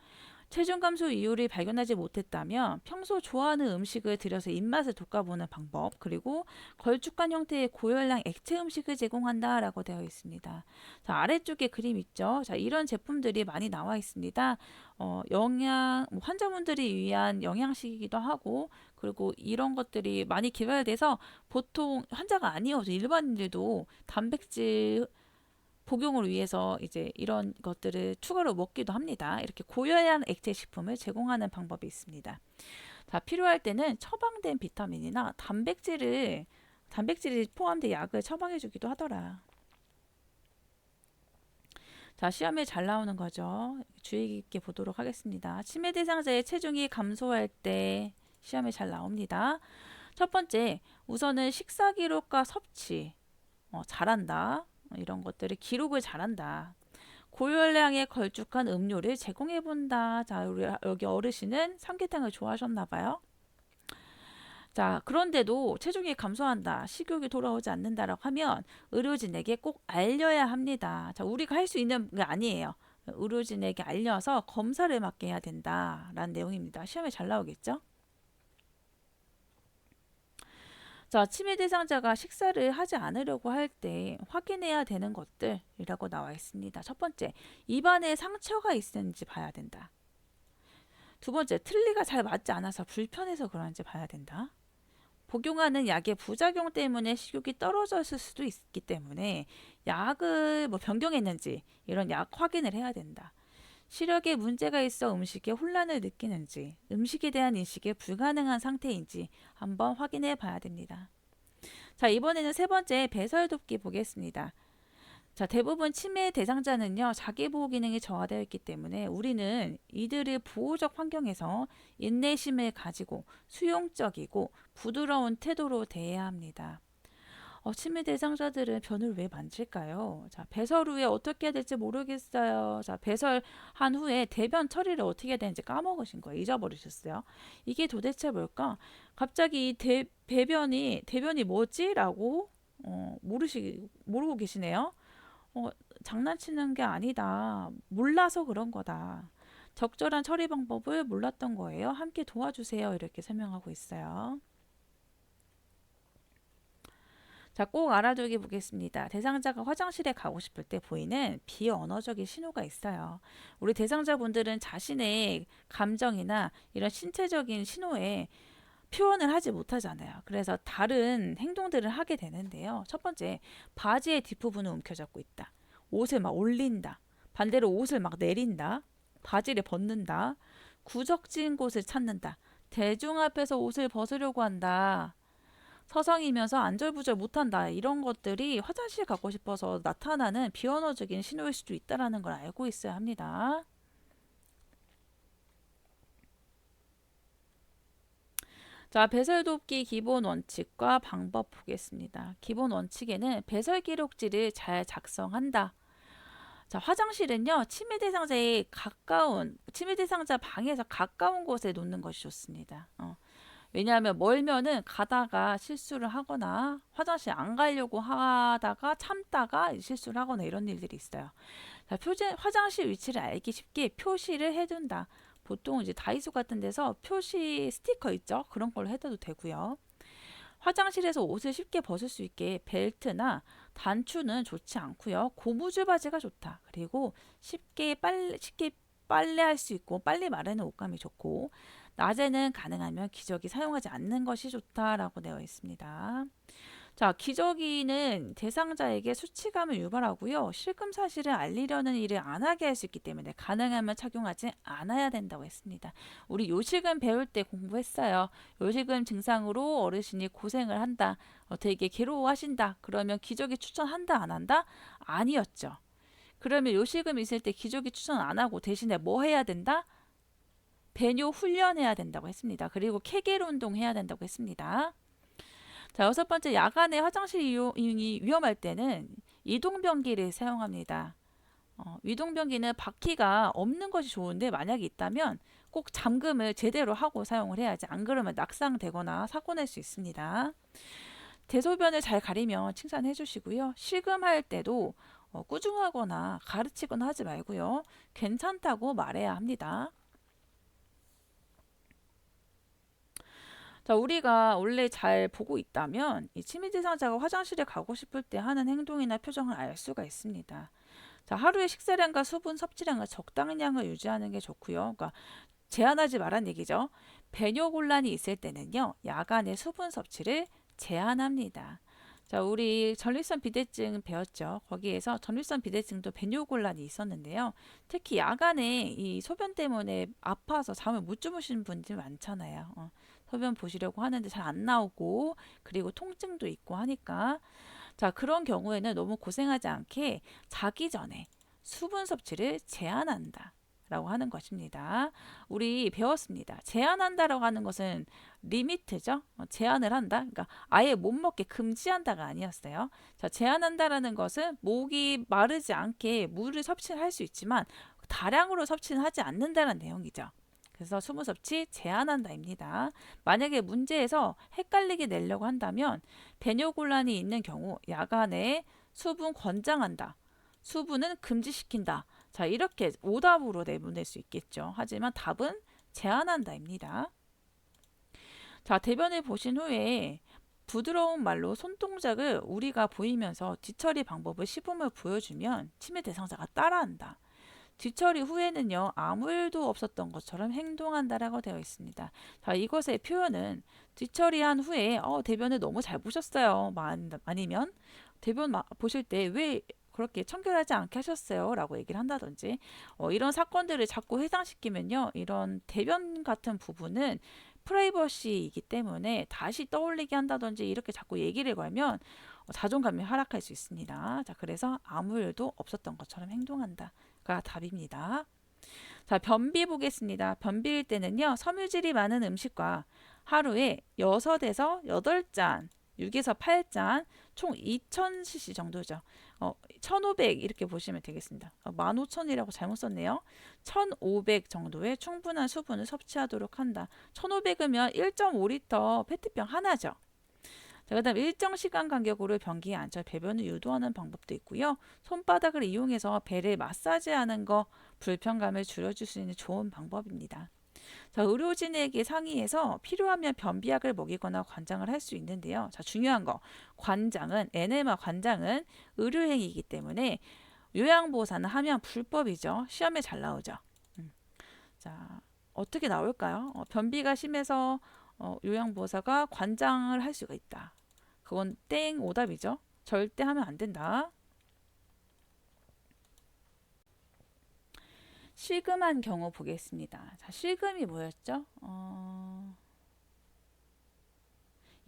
체중 감소 이유를 발견하지 못했다면 평소 좋아하는 음식을 들여서 입맛을 돋궈보는 방법, 그리고 걸쭉한 형태의 고열량 액체 음식을 제공한다라고 되어 있습니다. 자, 아래쪽에 그림 있죠. 자, 이런 제품들이 많이 나와 있습니다. 환자분들이 위한 영양식이기도 하고, 그리고 이런 것들이 많이 개발돼서 보통 환자가 아니어도 일반인들도 단백질 복용을 위해서 이제 이런 것들을 추가로 먹기도 합니다. 이렇게 고열량 액체 식품을 제공하는 방법이 있습니다. 자, 필요할 때는 처방된 비타민이나 단백질이 포함된 약을 처방해 주기도 하더라. 자, 시험에 잘 나오는 거죠. 주의 깊게 보도록 하겠습니다. 치매 대상자의 체중이 감소할 때 시험에 잘 나옵니다. 첫 번째, 우선은 식사 기록과 섭취 잘한다. 이런 것들을 기록을 잘한다. 고열량의 걸쭉한 음료를 제공해본다. 자, 우리 여기 어르신은 삼계탕을 좋아하셨나봐요. 자, 그런데도 체중이 감소한다, 식욕이 돌아오지 않는다라고 하면 의료진에게 꼭 알려야 합니다. 자, 우리가 할 수 있는 게 아니에요. 의료진에게 알려서 검사를 받게 해야 된다라는 내용입니다. 시험에 잘 나오겠죠? 자, 치매 대상자가 식사를 하지 않으려고 할 때 확인해야 되는 것들이라고 나와 있습니다. 첫 번째, 입안에 상처가 있는지 봐야 된다. 두 번째, 틀니가 잘 맞지 않아서 불편해서 그런지 봐야 된다. 복용하는 약의 부작용 때문에 식욕이 떨어졌을 수도 있기 때문에 약을 변경했는지 이런 약 확인을 해야 된다. 시력에 문제가 있어 음식에 혼란을 느끼는지, 음식에 대한 인식이 불가능한 상태인지 한번 확인해 봐야 됩니다. 자, 이번에는 세 번째 배설 돕기 보겠습니다. 자, 대부분 치매 대상자는요, 자기보호 기능이 저하되어 있기 때문에 우리는 이들의 보호적 환경에서 인내심을 가지고 수용적이고 부드러운 태도로 대해야 합니다. 치매 대상자들은 변을 왜 만질까요? 자, 배설 후에 어떻게 해야 될지 모르겠어요. 자, 배설한 후에 대변 처리를 어떻게 해야 되는지 까먹으신 거예요. 잊어버리셨어요. 이게 도대체 뭘까? 갑자기 대변이 뭐지? 라고 모르고 계시네요. 장난치는 게 아니다. 몰라서 그런 거다. 적절한 처리 방법을 몰랐던 거예요. 함께 도와주세요. 이렇게 설명하고 있어요. 자, 꼭 알아두기 보겠습니다. 대상자가 화장실에 가고 싶을 때 보이는 비언어적인 신호가 있어요. 우리 대상자분들은 자신의 감정이나 이런 신체적인 신호에 표현을 하지 못하잖아요. 그래서 다른 행동들을 하게 되는데요. 첫 번째, 바지의 뒷부분을 움켜잡고 있다. 옷을 막 올린다. 반대로 옷을 막 내린다. 바지를 벗는다. 구석진 곳을 찾는다. 대중 앞에서 옷을 벗으려고 한다. 서성이면서 안절부절 못한다. 이런 것들이 화장실 가고 싶어서 나타나는 비언어적인 신호일 수도 있다는 걸 알고 있어야 합니다. 자, 배설 돕기 기본 원칙과 방법 보겠습니다. 기본 원칙에는 배설 기록지를 잘 작성한다. 자, 화장실은요, 침해 대상자 방에서 가까운 곳에 놓는 것이 좋습니다. 왜냐하면 멀면은 가다가 실수를 하거나 화장실 안 가려고 하다가 참다가 실수를 하거나 이런 일들이 있어요. 자, 화장실 위치를 알기 쉽게 표시를 해둔다. 보통 이제 다이소 같은 데서 표시 스티커 있죠? 그런 걸로 해둬도 되고요. 화장실에서 옷을 쉽게 벗을 수 있게 벨트나 단추는 좋지 않고요. 고무줄 바지가 좋다. 그리고 쉽게 빨래할 수 있고 빨리 마르는 옷감이 좋고 낮에는 가능하면 기저귀 사용하지 않는 것이 좋다라고 되어 있습니다. 자, 기저귀는 대상자에게 수치감을 유발하고요. 실금 사실을 알리려는 일을 안 하게 할 수 있기 때문에 가능하면 착용하지 않아야 된다고 했습니다. 우리 요실금 배울 때 공부했어요. 요실금 증상으로 어르신이 고생을 한다. 되게 괴로워하신다. 그러면 기저귀 추천한다, 안 한다? 아니었죠. 그러면 요실금 있을 때 기저귀 추천 안 하고 대신에 뭐 해야 된다? 배뇨 훈련해야 된다고 했습니다. 그리고 케겔 운동 해야 된다고 했습니다. 자, 여섯 번째, 야간에 화장실 이용이 위험할 때는 이동변기를 사용합니다. 이동변기는 바퀴가 없는 것이 좋은데 만약에 있다면 꼭 잠금을 제대로 하고 사용을 해야지. 안 그러면 낙상되거나 사고 낼 수 있습니다. 대소변을 잘 가리면 칭찬해 주시고요. 실금할 때도 꾸중하거나 가르치거나 하지 말고요. 괜찮다고 말해야 합니다. 자, 우리가 원래 잘 보고 있다면 이 치매 대상자가 화장실에 가고 싶을 때 하는 행동이나 표정을 알 수가 있습니다. 자, 하루의 식사량과 수분 섭취량을 적당한 양을 유지하는 게 좋고요. 그러니까 제한하지 말란 얘기죠. 배뇨곤란이 있을 때는요, 야간의 수분 섭취를 제한합니다. 자, 우리 전립선 비대증 배웠죠. 거기에서 전립선 비대증도 배뇨곤란이 있었는데요. 특히 야간에 이 소변 때문에 아파서 잠을 못 주무시는 분들 많잖아요. 소변 보시려고 하는데 잘 안 나오고 그리고 통증도 있고 하니까 자, 그런 경우에는 너무 고생하지 않게 자기 전에 수분 섭취를 제한한다. 라고 하는 것입니다. 우리 배웠습니다. 제한한다라고 하는 것은 리미트죠. 제한을 한다. 그러니까 아예 못 먹게 금지한다가 아니었어요. 자, 제한한다라는 것은 목이 마르지 않게 물을 섭취할 수 있지만 다량으로 섭취는 하지 않는다는 내용이죠. 그래서 수분 섭취 제한한다입니다. 만약에 문제에서 헷갈리게 내려고 한다면 배뇨곤란이 있는 경우 야간에 수분 권장한다. 수분은 금지시킨다. 자, 이렇게 오답으로 내보낼 수 있겠죠. 하지만 답은 제한한다입니다. 자, 대변을 보신 후에 부드러운 말로 손동작을 우리가 보이면서 뒤처리 방법을 시범을 보여주면 치매 대상자가 따라한다. 뒤처리 후에는요, 아무 일도 없었던 것처럼 행동한다라고 되어 있습니다. 자, 이것의 표현은 뒤처리한 후에 대변을 너무 잘 보셨어요. 아니면 대변 보실 때 왜 그렇게 청결하지 않게 하셨어요? 라고 얘기를 한다든지 이런 사건들을 자꾸 해당시키면요, 이런 대변 같은 부분은 프라이버시이기 때문에 다시 떠올리게 한다든지 이렇게 자꾸 얘기를 걸면 자존감이 하락할 수 있습니다. 자, 그래서 아무 일도 없었던 것처럼 행동한다. 가 답입니다. 자, 변비 보겠습니다. 변비일 때는요, 섬유질이 많은 음식과 하루에 6에서 8잔, 6에서 8잔, 총 2000cc 정도죠. 1500 이렇게 보시면 되겠습니다. 15,000이라고 잘못 썼네요. 1500 정도의 충분한 수분을 섭취하도록 한다. 1500이면 1.5리터 페트병 하나죠. 자, 그다음 일정 시간 간격으로 변기에 앉아 배변을 유도하는 방법도 있고요. 손바닥을 이용해서 배를 마사지하는 거 불편감을 줄여줄 수 있는 좋은 방법입니다. 자, 의료진에게 상의해서 필요하면 변비약을 먹이거나 관장을 할 수 있는데요. 자, 중요한 거 관장은 에네마 관장은 의료행위이기 때문에 요양보호사는 하면 불법이죠. 시험에 잘 나오죠. 자, 어떻게 나올까요? 변비가 심해서 요양보호사가 관장을 할 수가 있다. 그건 땡 오답이죠. 절대 하면 안 된다. 실금한 경우 보겠습니다. 자, 실금이 뭐였죠?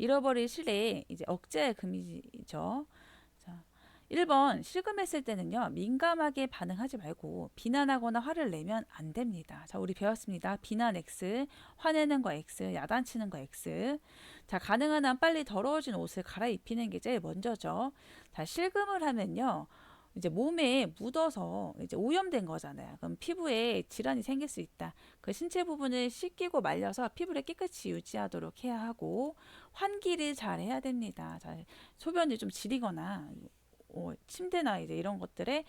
잃어버릴 실에 이제 억제할 금이죠. 자, 1번 실금했을 때는요. 민감하게 반응하지 말고 비난하거나 화를 내면 안 됩니다. 자, 우리 배웠습니다. 비난 X, 화내는 거 X, 야단치는 거 X. 자, 가능한 한 빨리 더러워진 옷을 갈아입히는 게 제일 먼저죠. 자, 실금을 하면요. 이제 몸에 묻어서 이제 오염된 거잖아요. 그럼 피부에 질환이 생길 수 있다. 그 신체 부분을 씻기고 말려서 피부를 깨끗이 유지하도록 해야 하고 환기를 잘 해야 됩니다. 자, 소변이 좀 지리거나 침대나 이제 이런 것들에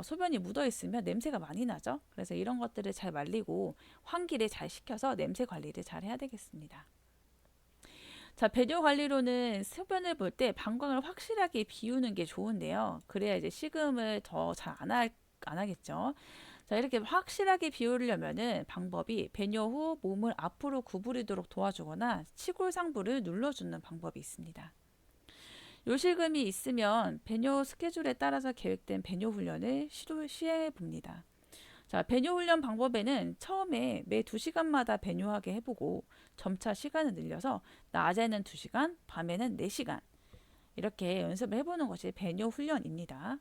소변이 묻어 있으면 냄새가 많이 나죠. 그래서 이런 것들을 잘 말리고 환기를 잘 시켜서 냄새 관리를 잘 해야 되겠습니다. 자, 배뇨 관리로는 소변을 볼 때 방광을 확실하게 비우는 게 좋은데요. 그래야 이제 식음을 더 잘 안 하겠죠. 자, 이렇게 확실하게 비우려면은 방법이 배뇨 후 몸을 앞으로 구부리도록 도와주거나 치골상부를 눌러주는 방법이 있습니다. 요실금이 있으면 배뇨 스케줄에 따라서 계획된 배뇨 훈련을 시행해 봅니다. 자, 배뇨 훈련 방법에는 처음에 매 2시간마다 배뇨하게 해보고 점차 시간을 늘려서 낮에는 2시간, 밤에는 4시간 이렇게 연습을 해보는 것이 배뇨 훈련입니다.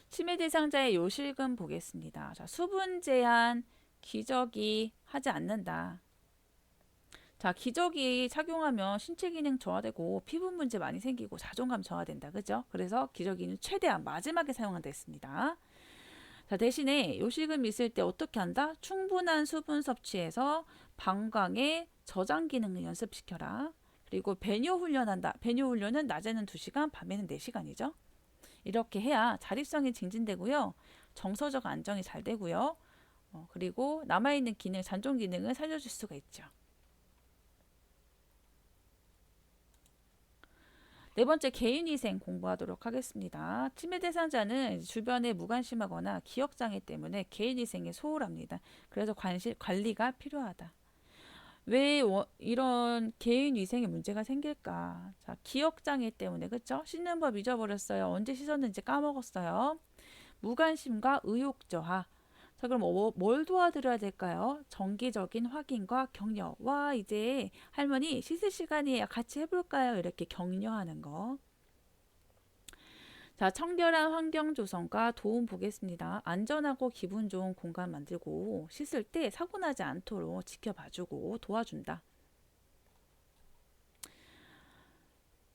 치매 대상자의 요실금 보겠습니다. 자, 수분 제한, 기저귀 하지 않는다. 자, 기저귀 착용하면 신체 기능 저하되고 피부 문제 많이 생기고 자존감 저하된다. 그죠? 그래서 기저귀는 최대한 마지막에 사용한다 했습니다. 자, 대신에 요실금이 있을 때 어떻게 한다? 충분한 수분 섭취해서 방광의 저장 기능을 연습시켜라. 그리고 배뇨 훈련한다. 배뇨 훈련은 낮에는 2시간, 밤에는 4시간이죠. 이렇게 해야 자립성이 증진되고요. 정서적 안정이 잘 되고요. 그리고 남아있는 기능, 잔존 기능을 살려줄 수가 있죠. 네 번째, 개인위생 공부하도록 하겠습니다. 치매 대상자는 주변에 무관심하거나 기억장애 때문에 개인위생이 소홀합니다. 그래서 관리가 필요하다. 왜 이런 개인위생에 문제가 생길까? 자, 기억장애 때문에, 그쵸? 씻는 법 잊어버렸어요. 언제 씻었는지 까먹었어요. 무관심과 의욕저하. 자, 그럼 뭘 도와드려야 될까요? 정기적인 확인과 격려. 와, 이제 할머니 씻을 시간이에요. 같이 해볼까요? 이렇게 격려하는 거. 자, 청결한 환경 조성과 도움 보겠습니다. 안전하고 기분 좋은 공간 만들고 씻을 때 사고 나지 않도록 지켜봐주고 도와준다.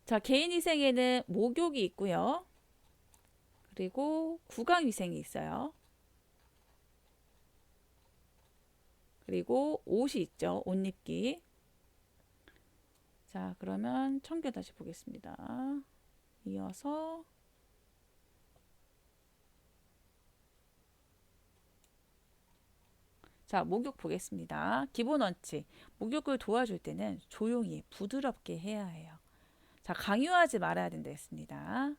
자, 개인위생에는 목욕이 있고요. 그리고 구강위생이 있어요. 그리고 옷이 있죠. 옷 입기. 자, 그러면 청결 다시 보겠습니다. 이어서 자, 목욕 보겠습니다. 기본 원칙. 목욕을 도와줄 때는 조용히 부드럽게 해야 해요. 자, 강요하지 말아야 된다 했습니다.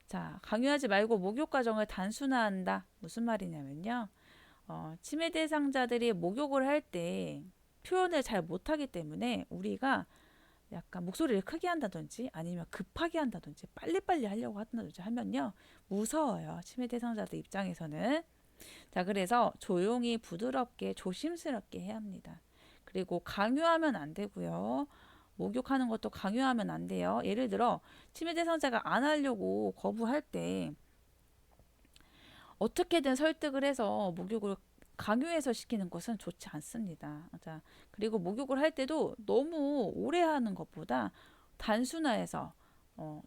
자, 강요하지 말고 목욕 과정을 단순화한다. 무슨 말이냐면요. 치매 대상자들이 목욕을 할 때 표현을 잘 못하기 때문에 우리가 약간 목소리를 크게 한다든지 아니면 급하게 한다든지 빨리빨리 하려고 한다든지 하면요. 무서워요. 치매 대상자들 입장에서는. 자, 그래서 조용히 부드럽게 조심스럽게 해야 합니다. 그리고 강요하면 안 되고요. 목욕하는 것도 강요하면 안 돼요. 예를 들어 치매 대상자가 안 하려고 거부할 때 어떻게든 설득을 해서 목욕을 강요해서 시키는 것은 좋지 않습니다. 자, 그리고 목욕을 할 때도 너무 오래 하는 것보다 단순화해서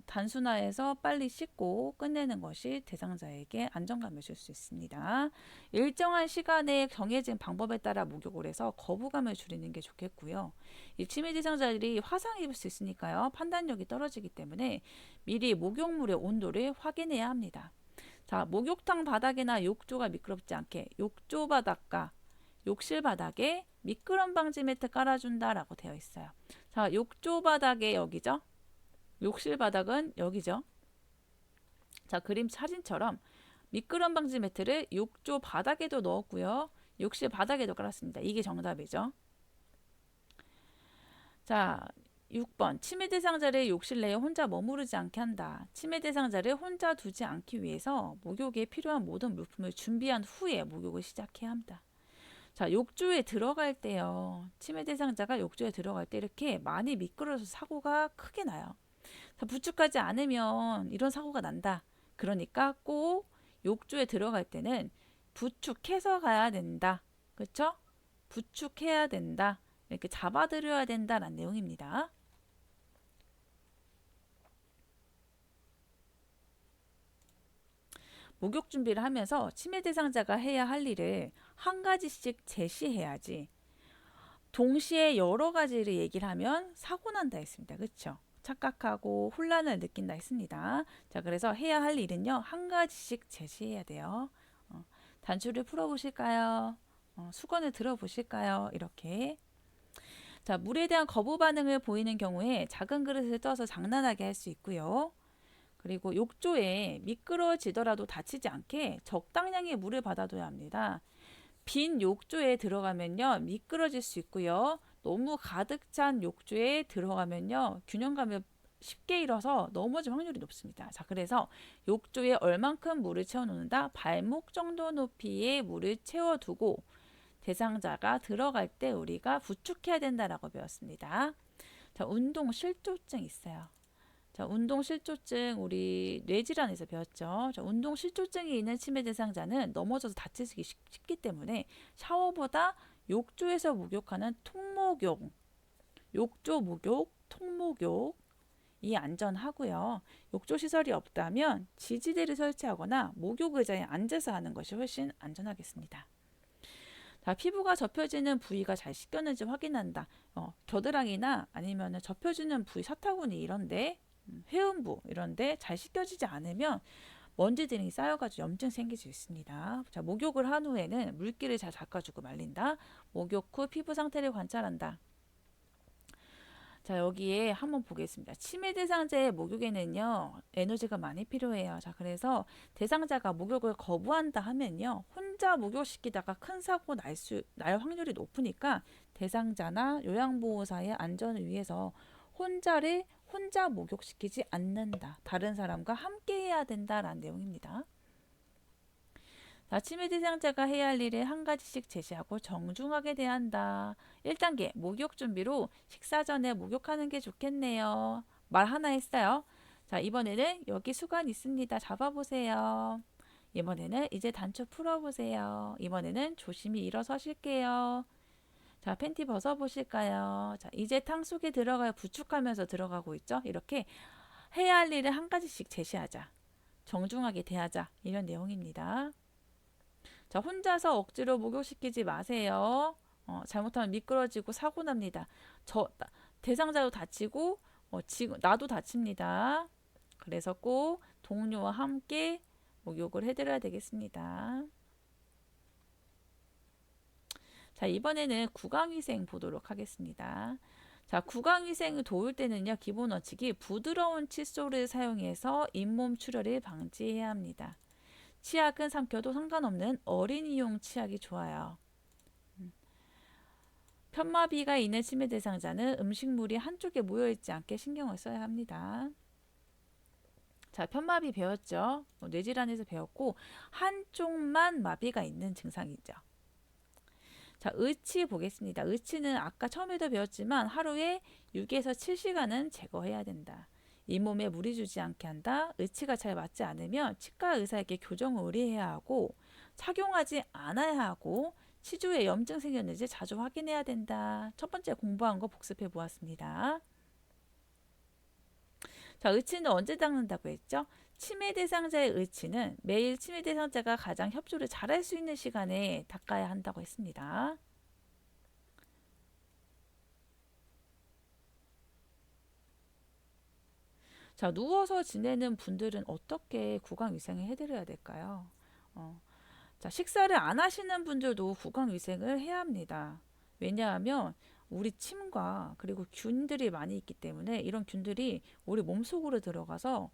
단순화해서 빨리 씻고 끝내는 것이 대상자에게 안정감을 줄 수 있습니다. 일정한 시간에 정해진 방법에 따라 목욕을 해서 거부감을 줄이는 게 좋겠고요. 이 치매 대상자들이 화상 입을 수 있으니까요. 판단력이 떨어지기 때문에 미리 목욕물의 온도를 확인해야 합니다. 자, 목욕탕 바닥이나 욕조가 미끄럽지 않게 욕조 바닥과 욕실 바닥에 미끄럼 방지 매트 깔아준다라고 되어 있어요. 자, 욕조 바닥에 여기죠. 욕실 바닥은 여기죠. 자, 그림 사진처럼 미끄럼 방지 매트를 욕조 바닥에도 넣었고요. 욕실 바닥에도 깔았습니다. 이게 정답이죠. 자, 6번. 치매 대상자를 욕실 내에 혼자 머무르지 않게 한다. 치매 대상자를 혼자 두지 않기 위해서 목욕에 필요한 모든 물품을 준비한 후에 목욕을 시작해야 합니다. 자, 욕조에 들어갈 때요. 치매 대상자가 욕조에 들어갈 때 이렇게 많이 미끄러져서 사고가 크게 나요. 자, 부축하지 않으면 이런 사고가 난다. 그러니까 꼭 욕조에 들어갈 때는 부축해서 가야 된다. 그렇죠? 부축해야 된다. 이렇게 잡아들여야 된다라는 내용입니다. 목욕 준비를 하면서 치매 대상자가 해야 할 일을 한 가지씩 제시해야지. 동시에 여러 가지를 얘기를 하면 사고 난다 했습니다. 그렇죠? 착각하고 혼란을 느낀다 했습니다. 자, 그래서 해야 할 일은요, 한 가지씩 제시해야 돼요. 단추를 풀어보실까요? 수건을 들어보실까요? 이렇게. 자, 물에 대한 거부 반응을 보이는 경우에 작은 그릇을 떠서 장난하게 할 수 있고요. 그리고 욕조에 미끄러지더라도 다치지 않게 적당량의 물을 받아둬야 합니다. 빈 욕조에 들어가면요, 미끄러질 수 있고요. 너무 가득 찬 욕조에 들어가면요, 균형감을 쉽게 잃어서 넘어질 확률이 높습니다. 자, 그래서 욕조에 얼만큼 물을 채워놓는다? 발목 정도 높이의 물을 채워두고 대상자가 들어갈 때 우리가 부축해야 된다라고 배웠습니다. 자, 운동 실조증 있어요. 자, 운동 실조증 우리 뇌질환에서 배웠죠. 자, 운동 실조증이 있는 치매 대상자는 넘어져서 다치기 쉽기 때문에 샤워보다 욕조에서 목욕하는 통목욕, 욕조 목욕, 통목욕이 안전하고요. 욕조 시설이 없다면 지지대를 설치하거나 목욕 의자에 앉아서 하는 것이 훨씬 안전하겠습니다. 자, 피부가 접혀지는 부위가 잘 씻겼는지 확인한다. 겨드랑이나 아니면 접혀지는 부위, 사타구니 이런데, 회음부 이런데 잘 씻겨지지 않으면 먼지들이 쌓여가지고 염증 생길 수 있습니다. 자, 목욕을 한 후에는 물기를 잘 닦아주고 말린다. 목욕 후 피부 상태를 관찰한다. 자, 여기에 한번 보겠습니다. 치매 대상자의 목욕에는요, 에너지가 많이 필요해요. 자, 그래서 대상자가 목욕을 거부한다 하면요, 혼자 목욕시키다가 큰 사고 날 확률이 높으니까 대상자나 요양보호사의 안전을 위해서 혼자 목욕시키지 않는다. 다른 사람과 함께 해야 된다라는 내용입니다. 치매 대상자가 해야 할 일을 한 가지씩 제시하고 정중하게 대한다. 1단계 목욕 준비로 식사 전에 목욕하는 게 좋겠네요. 말 하나 했어요. 자, 이번에는 여기 수건 있습니다. 잡아보세요. 이번에는 이제 단추 풀어보세요. 이번에는 조심히 일어서실게요. 자, 팬티 벗어보실까요? 자, 이제 탕 속에 들어가요. 부축하면서 들어가고 있죠. 이렇게 해야 할 일을 한 가지씩 제시하자. 정중하게 대하자. 이런 내용입니다. 자, 혼자서 억지로 목욕시키지 마세요. 잘못하면 미끄러지고 사고 납니다. 대상자도 다치고 나도 다칩니다. 그래서 꼭 동료와 함께 목욕을 해드려야 되겠습니다. 자, 이번에는 구강위생 보도록 하겠습니다. 자, 구강위생을 도울 때는요, 기본 원칙이 부드러운 칫솔을 사용해서 잇몸 출혈을 방지해야 합니다. 치약은 삼켜도 상관없는 어린이용 치약이 좋아요. 편마비가 있는 치매 대상자는 음식물이 한쪽에 모여있지 않게 신경을 써야 합니다. 자, 편마비 배웠죠? 뇌질환에서 배웠고 한쪽만 마비가 있는 증상이죠. 자, 의치 보겠습니다. 의치는 아까 처음에도 배웠지만 하루에 6에서 7시간은 제거해야 된다. 잇몸에 무리 주지 않게 한다. 의치가 잘 맞지 않으면 치과 의사에게 교정을 의뢰해야 하고 착용하지 않아야 하고 치주에 염증 생겼는지 자주 확인해야 된다. 첫 번째 공부한 거 복습해 보았습니다. 자, 의치는 언제 닦는다고 했죠? 치매 대상자의 의치는 매일 치매 대상자가 가장 협조를 잘할 수 있는 시간에 닦아야 한다고 했습니다. 자, 누워서 지내는 분들은 어떻게 구강위생을 해드려야 될까요? 자, 식사를 안 하시는 분들도 구강위생을 해야 합니다. 왜냐하면 우리 침과 그리고 균들이 많이 있기 때문에 이런 균들이 우리 몸속으로 들어가서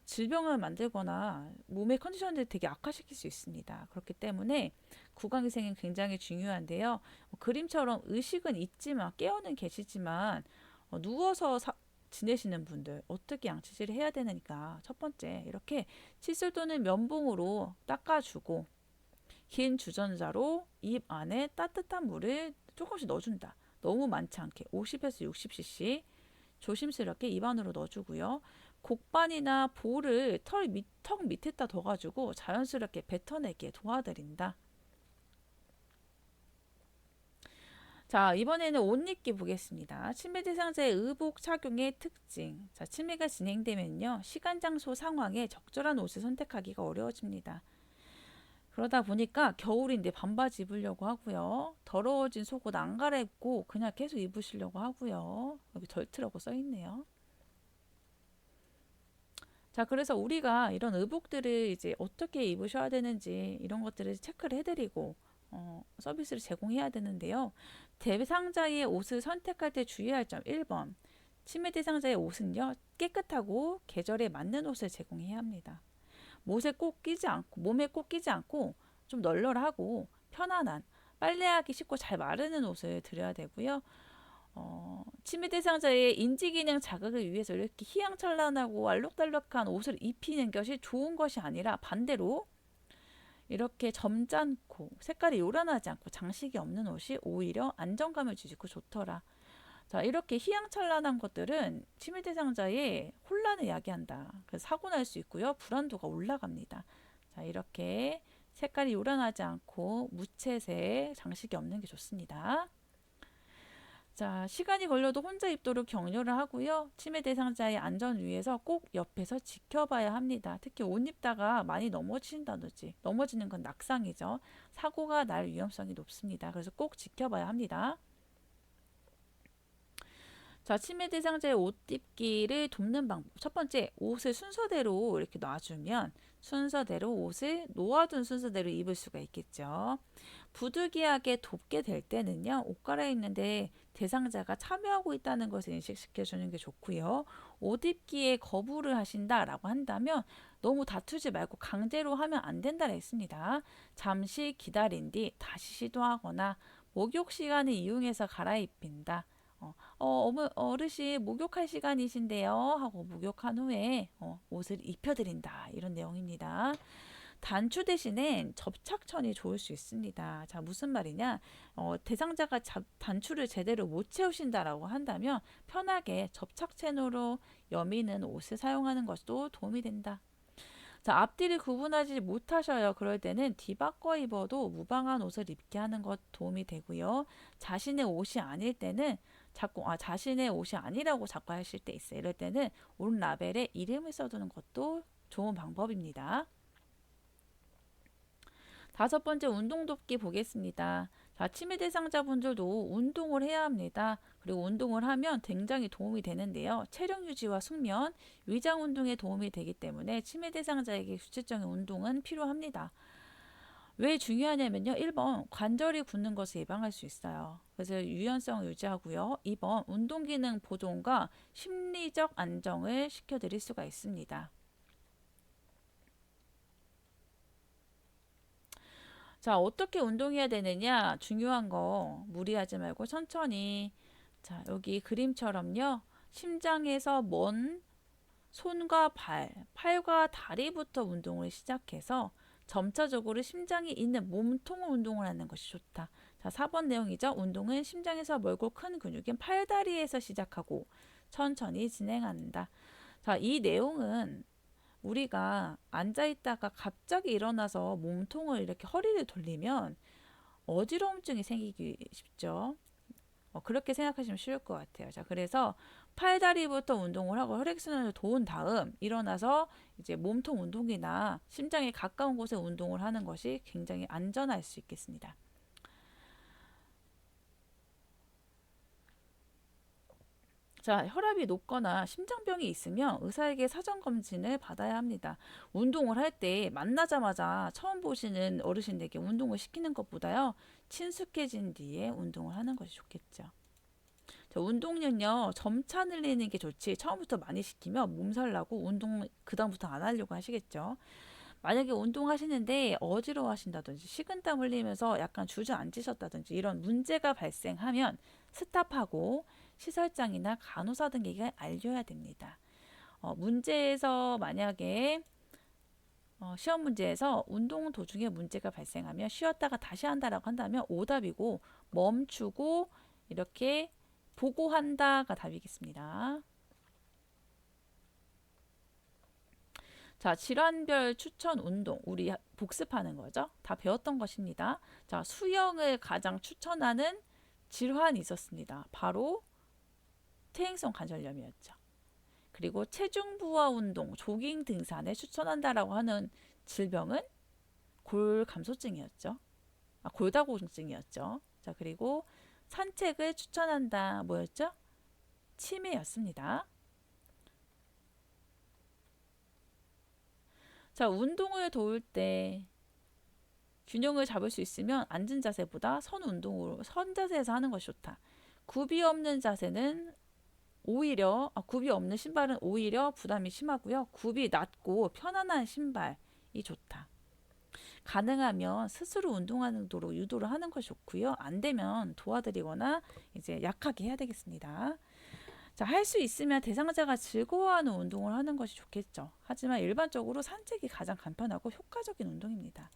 질병을 만들거나 몸의 컨디션을 되게 악화시킬 수 있습니다. 그렇기 때문에 구강위생은 굉장히 중요한데요. 그림처럼 의식은 있지만 깨어는 계시지만 누워서 지내시는 분들 어떻게 양치질을 해야 되니까 첫 번째 이렇게 칫솔 또는 면봉으로 닦아주고 긴 주전자로 입 안에 따뜻한 물을 조금씩 넣어준다. 너무 많지 않게 50에서 60cc 조심스럽게 입 안으로 넣어주고요. 곡반이나 볼을 턱 밑에다 둬가지고 자연스럽게 뱉어내게 도와드린다. 자, 이번에는 옷 입기 보겠습니다. 치매 대상자의 의복 착용의 특징. 자, 치매가 진행되면요. 시간, 장소, 상황에 적절한 옷을 선택하기가 어려워집니다. 그러다 보니까 겨울인데 반바지 입으려고 하고요. 더러워진 속옷 안 갈아입고 그냥 계속 입으시려고 하고요. 여기 덜트라고 써 있네요. 자, 그래서 우리가 이런 의복들을 이제 어떻게 입으셔야 되는지 이런 것들을 체크를 해드리고 서비스를 제공해야 되는데요. 대상자의 옷을 선택할 때 주의할 점 1번. 치매 대상자의 옷은요, 깨끗하고 계절에 맞는 옷을 제공해야 합니다. 몸에 꼭 끼지 않고 좀 널널하고 편안한 빨래하기 쉽고 잘 마르는 옷을 드려야 되고요. 치매 대상자의 인지기능 자극을 위해서 이렇게 희양찬란하고 알록달록한 옷을 입히는 것이 좋은 것이 아니라 반대로 이렇게 점잖고 색깔이 요란하지 않고 장식이 없는 옷이 오히려 안정감을 주고 좋더라. 자, 이렇게 희양찬란한 것들은 치매 대상자의 혼란을 야기한다. 그래서 사고 날 수 있고요. 불안도가 올라갑니다. 자, 이렇게 색깔이 요란하지 않고 무채색 장식이 없는 게 좋습니다. 자, 시간이 걸려도 혼자 입도록 격려를 하고요. 치매 대상자의 안전 위해서 꼭 옆에서 지켜봐야 합니다. 특히 옷 입다가 많이 넘어진다든지, 넘어지는 건 낙상이죠. 사고가 날 위험성이 높습니다. 그래서 꼭 지켜봐야 합니다. 자, 치매 대상자의 옷 입기를 돕는 방법. 첫 번째, 옷을 순서대로 이렇게 놔주면 순서대로 옷을 놓아둔 순서대로 입을 수가 있겠죠. 부득이하게 돕게 될 때는요, 옷 갈아입는데 대상자가 참여하고 있다는 것을 인식시켜 주는 게 좋고요. 옷 입기에 거부를 하신다라고 한다면 너무 다투지 말고 강제로 하면 안 된다고 했습니다. 잠시 기다린 뒤 다시 시도하거나 목욕 시간을 이용해서 갈아입힌다. 어르신 목욕할 시간이신데요 하고 목욕한 후에 옷을 입혀드린다, 이런 내용입니다. 단추 대신엔 접착천이 좋을 수 있습니다. 자, 무슨 말이냐? 대상자가 단추를 제대로 못 채우신다라고 한다면 편하게 접착천으로 여미는 옷을 사용하는 것도 도움이 된다. 자, 앞뒤를 구분하지 못하셔요. 그럴 때는 뒤바꿔 입어도 무방한 옷을 입게 하는 것 도움이 되고요. 자신의 옷이 아닐 때는 자신의 옷이 아니라고 자꾸 하실 때 있어요. 이럴 때는 옷 라벨에 이름을 써두는 것도 좋은 방법입니다. 다섯 번째, 운동 돕기 보겠습니다. 자, 치매 대상자분들도 운동을 해야 합니다. 그리고 운동을 하면 굉장히 도움이 되는데요. 체력 유지와 숙면, 위장 운동에 도움이 되기 때문에 치매 대상자에게 규칙적인 운동은 필요합니다. 왜 중요하냐면요. 1번, 관절이 굳는 것을 예방할 수 있어요. 그래서 유연성을 유지하고요. 2번, 운동 기능 보존과 심리적 안정을 시켜드릴 수가 있습니다. 자, 어떻게 운동해야 되느냐? 중요한 거 무리하지 말고 천천히. 자, 여기 그림처럼요. 심장에서 먼 손과 팔과 다리부터 운동을 시작해서 점차적으로 심장이 있는 몸통 운동을 하는 것이 좋다. 자, 4번 내용이죠. 운동은 심장에서 멀고 큰 근육인 팔다리에서 시작하고 천천히 진행한다. 자, 이 내용은 우리가 앉아있다가 갑자기 일어나서 몸통을 이렇게 허리를 돌리면 어지러움증이 생기기 쉽죠. 그렇게 생각하시면 쉬울 것 같아요. 자, 그래서 팔다리부터 운동을 하고 혈액순환을 도운 다음 일어나서 이제 몸통 운동이나 심장에 가까운 곳에 운동을 하는 것이 굉장히 안전할 수 있겠습니다. 자, 혈압이 높거나 심장병이 있으면 의사에게 사전 검진을 받아야 합니다. 운동을 할 때 만나자마자 처음 보시는 어르신들에게 운동을 시키는 것보다요, 친숙해진 뒤에 운동을 하는 것이 좋겠죠. 자, 운동은요, 점차 늘리는 게 좋지 처음부터 많이 시키면 몸살 나고 운동 그다음부터 안 하려고 하시겠죠. 만약에 운동하시는데 어지러워 하신다든지 식은땀 흘리면서 약간 주저앉으셨다든지 이런 문제가 발생하면 스탑하고 시설장이나 간호사 등에게 알려야 됩니다. 문제에서 만약에 시험 문제에서 운동 도중에 문제가 발생하며 쉬었다가 다시 한다라고 한다면 오답이고 멈추고 이렇게 보고한다가 답이겠습니다. 자, 질환별 추천 운동. 우리 복습하는 거죠. 다 배웠던 것입니다. 자, 수영을 가장 추천하는 질환이 있었습니다. 바로 퇴행성 관절염이었죠. 그리고 체중 부하 운동, 조깅 등산을 추천한다라고 하는 질병은 골감소증이었죠. 골다공증이었죠. 자, 그리고 산책을 추천한다. 뭐였죠? 치매였습니다. 자, 운동을 도울 때 균형을 잡을 수 있으면 앉은 자세보다 선 운동으로 선 자세에서 하는 것이 좋다. 굽이 없는 자세는 오히려 굽이 없는 신발은 오히려 부담이 심하고요. 굽이 낮고 편안한 신발이 좋다. 가능하면 스스로 운동하도록 유도를 하는 것이 좋고요. 안 되면 도와드리거나 이제 약하게 해야 되겠습니다. 자, 할 수 있으면 대상자가 즐거워하는 운동을 하는 것이 좋겠죠. 하지만 일반적으로 산책이 가장 간편하고 효과적인 운동입니다.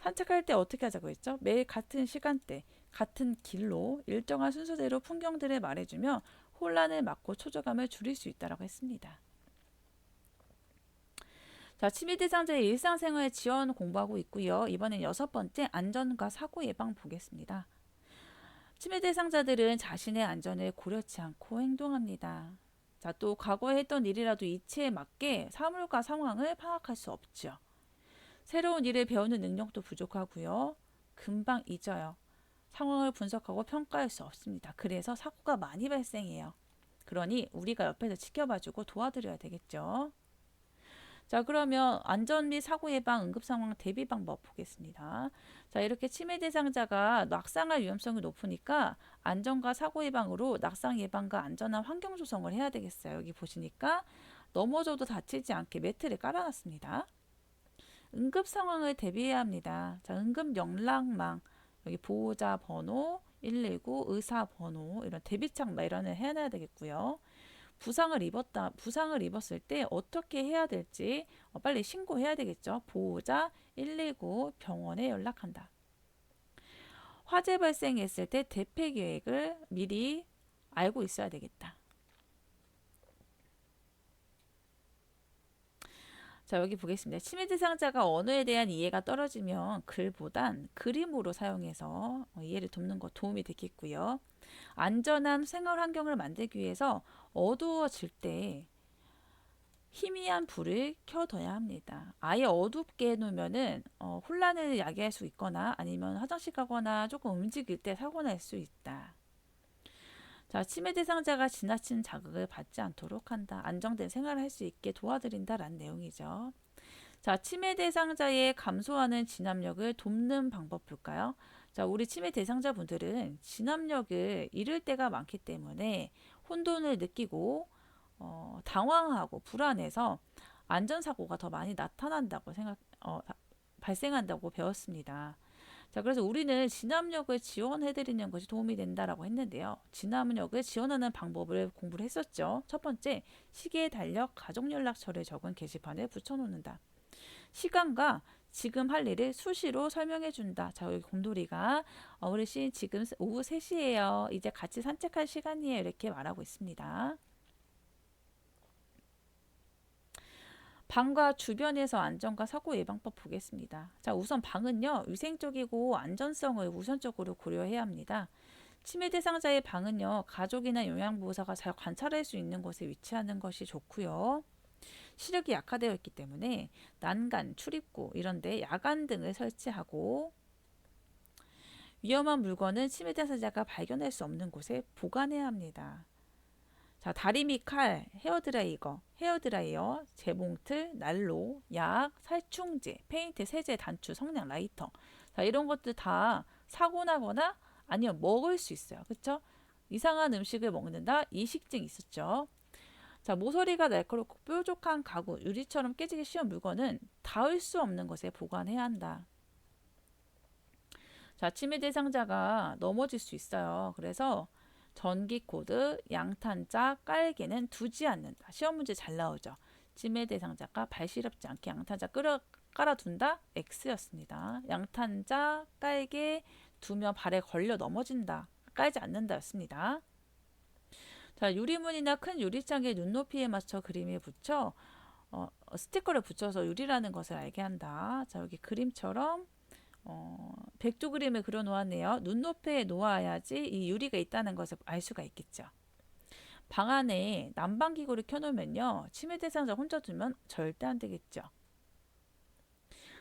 산책할 때 어떻게 하자고 했죠? 매일 같은 시간대, 같은 길로 일정한 순서대로 풍경들을 말해주며 혼란을 막고 초조감을 줄일 수 있다고 했습니다. 자, 치매 대상자의 일상생활 지원 공부하고 있고요. 이번엔 6번째 안전과 사고 예방 보겠습니다. 치매 대상자들은 자신의 안전을 고려치 않고 행동합니다. 자, 또 과거에 했던 일이라도 이치에 맞게 사물과 상황을 파악할 수 없죠. 새로운 일을 배우는 능력도 부족하고요. 금방 잊어요. 상황을 분석하고 평가할 수 없습니다. 그래서 사고가 많이 발생해요. 그러니 우리가 옆에서 지켜봐주고 도와드려야 되겠죠. 자, 그러면 안전 및 사고 예방 응급 상황 대비 방법 보겠습니다. 자, 이렇게 치매 대상자가 낙상할 위험성이 높으니까 안전과 사고 예방으로 낙상 예방과 안전한 환경 조성을 해야 되겠어요. 여기 보시니까 넘어져도 다치지 않게 매트를 깔아놨습니다. 응급 상황을 대비해야 합니다. 자, 응급 연락망, 여기 보호자 번호, 119, 의사 번호, 이런 대비창 이런 애 해놔야 되겠고요. 부상을 입었을 때 어떻게 해야 될지 빨리 신고해야 되겠죠. 보호자 119 병원에 연락한다. 화재 발생했을 때 대피 계획을 미리 알고 있어야 되겠다. 자, 여기 보겠습니다. 치매 대상자가 언어에 대한 이해가 떨어지면 글보단 그림으로 사용해서 이해를 돕는 것 도움이 되겠고요. 안전한 생활 환경을 만들기 위해서 어두워질 때 희미한 불을 켜둬야 합니다. 아예 어둡게 해놓으면은 혼란을 야기할 수 있거나 아니면 화장실 가거나 조금 움직일 때 사고 날 수 있다. 자, 치매 대상자가 지나친 자극을 받지 않도록 한다. 안정된 생활을 할 수 있게 도와드린다라는 내용이죠. 자, 치매 대상자의 감소하는 진압력을 돕는 방법 볼까요? 자, 우리 치매 대상자분들은 진압력을 잃을 때가 많기 때문에 혼돈을 느끼고 당황하고 불안해서 안전사고가 더 많이 나타난다고 발생한다고 배웠습니다. 자, 그래서 우리는 진압력을 지원해드리는 것이 도움이 된다라고 했는데요. 진압력을 지원하는 방법을 공부를 했었죠. 첫 번째, 시계 달력 가족연락처를 적은 게시판에 붙여놓는다. 시간과 지금 할 일을 수시로 설명해 준다. 자, 여기 곰돌이가 어르신 지금 오후 3시예요. 이제 같이 산책할 시간이에요. 이렇게 말하고 있습니다. 방과 주변에서 안전과 사고 예방법 보겠습니다. 자, 우선 방은요, 위생적이고 안전성을 우선적으로 고려해야 합니다. 치매 대상자의 방은요, 가족이나 요양보호사가 잘 관찰할 수 있는 곳에 위치하는 것이 좋고요. 시력이 약화되어 있기 때문에 난간, 출입구 이런 데 야간 등을 설치하고 위험한 물건은 치매 대상자가 발견할 수 없는 곳에 보관해야 합니다. 자, 다리 및 칼, 헤어드라이어, 재봉틀, 난로, 약, 살충제, 페인트, 세제, 단추, 성냥, 라이터. 자, 이런 것들 다 사고 나거나 아니면 먹을 수 있어요. 그렇죠? 이상한 음식을 먹는다. 이식증 있었죠. 자, 모서리가 날카롭고 뾰족한 가구, 유리처럼 깨지기 쉬운 물건은 닿을 수 없는 곳에 보관해야 한다. 자, 치매 대상자가 넘어질 수 있어요. 그래서 전기 코드, 양탄자, 깔개는 두지 않는다. 시험 문제 잘 나오죠. 치매 대상자가 발 시렵지 않게 양탄자 깔아둔다 X였습니다. 양탄자 깔개 두면 발에 걸려 넘어진다. 깔지 않는다였습니다. 자, 유리문이나 큰 유리창의 눈높이에 맞춰 그림을 붙여 스티커를 붙여서 유리라는 것을 알게 한다. 자, 여기 그림처럼 백조 그림을 그려 놓았네요. 눈높이에 놓아야지 이 유리가 있다는 것을 알 수가 있겠죠. 방 안에 난방기구를 켜놓으면요, 치매 대상자 혼자 두면 절대 안 되겠죠.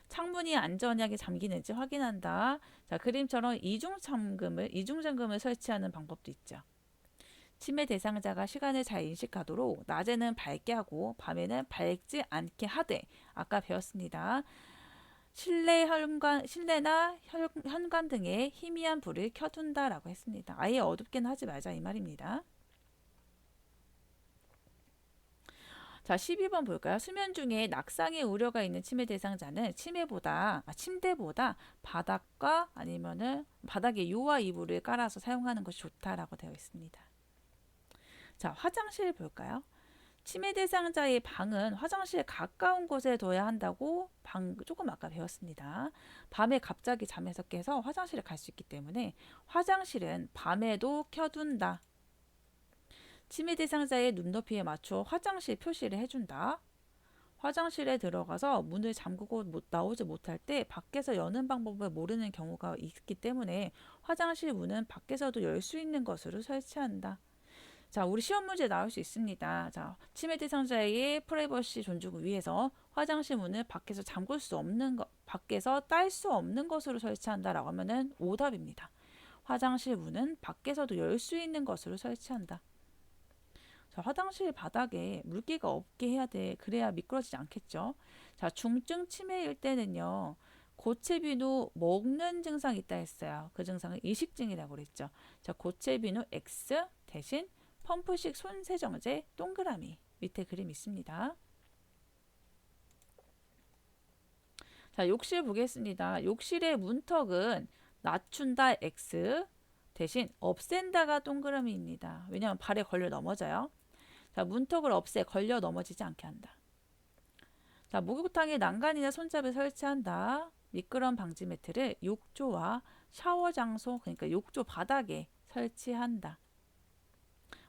창문이 안전하게 잠기는지 확인한다. 자, 그림처럼 이중잠금을 설치하는 방법도 있죠. 치매 대상자가 시간을 잘 인식하도록 낮에는 밝게 하고 밤에는 밝지 않게 하되, 아까 배웠습니다. 실내나 현관 등에 희미한 불을 켜둔다라고 했습니다. 아예 어둡게는 하지 말자 이 말입니다. 자, 12번 볼까요? 수면 중에 낙상의 우려가 있는 치매 대상자는 침대보다 바닥과 아니면은 바닥에 요와 이불을 깔아서 사용하는 것이 좋다라고 되어 있습니다. 자, 화장실 볼까요? 치매 대상자의 방은 화장실에 가까운 곳에 둬야 한다고 조금 아까 배웠습니다. 밤에 갑자기 잠에서 깨서 화장실에 갈 수 있기 때문에 화장실은 밤에도 켜둔다. 치매 대상자의 눈높이에 맞춰 화장실 표시를 해준다. 화장실에 들어가서 문을 잠그고 나오지 못할 때 밖에서 여는 방법을 모르는 경우가 있기 때문에 화장실 문은 밖에서도 열 수 있는 것으로 설치한다. 자, 우리 시험 문제 나올 수 있습니다. 자, 치매 대상자의 프라이버시 존중을 위해서 화장실 문을 밖에서 잠글 수 없는 밖에서 딸 수 없는 것으로 설치한다라고 하면은 오답입니다. 화장실 문은 밖에서도 열 수 있는 것으로 설치한다. 자, 화장실 바닥에 물기가 없게 해야 돼. 그래야 미끄러지지 않겠죠. 자, 중증 치매일 때는요, 고체 비누 먹는 증상이 있다 했어요. 그 증상은 이식증이라고 그랬죠. 자, 고체 비누 X 대신 펌프식 손세정제 동그라미 밑에 그림 있습니다. 자, 욕실 보겠습니다. 욕실의 문턱은 낮춘다 X 대신 없앤다가 동그라미입니다. 왜냐하면 발에 걸려 넘어져요. 자, 문턱을 없애 걸려 넘어지지 않게 한다. 자, 목욕탕에 난간이나 손잡이 설치한다. 미끄럼 방지 매트를 욕조와 샤워 장소, 그러니까 욕조 바닥에 설치한다.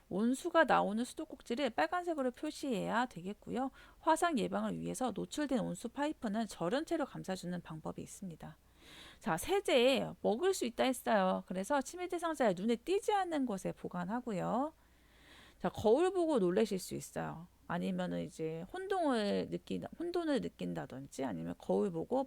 온수가 나오는 수도꼭지를 빨간색으로 표시해야 되겠고요. 화상 예방을 위해서 노출된 온수 파이프는 절연 채로 감싸주는 방법이 있습니다. 자, 세제 먹을 수 있다 했어요. 그래서 치매 대상자의 눈에 띄지 않는 곳에 보관하고요. 자, 거울 보고 놀라실 수 있어요. 아니면은 이제 혼돈을 느낀다든지 아니면 거울 보고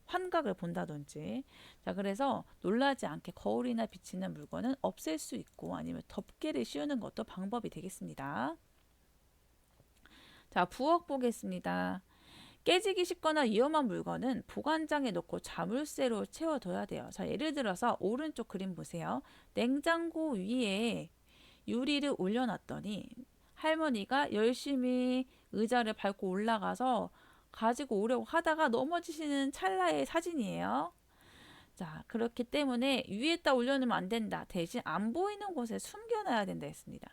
환각을 본다든지. 자, 그래서 놀라지 않게 거울이나 비치는 물건은 없앨 수 있고 아니면 덮개를 씌우는 것도 방법이 되겠습니다. 자, 부엌 보겠습니다. 깨지기 쉽거나 위험한 물건은 보관장에 넣고 자물쇠로 채워둬야 돼요. 자, 예를 들어서 오른쪽 그림 보세요. 냉장고 위에 유리를 올려놨더니 할머니가 열심히 의자를 밟고 올라가서 가지고 오려고 하다가 넘어지시는 찰나의 사진이에요. 자, 그렇기 때문에 위에다 올려놓으면 안 된다. 대신 안 보이는 곳에 숨겨놔야 된다 했습니다.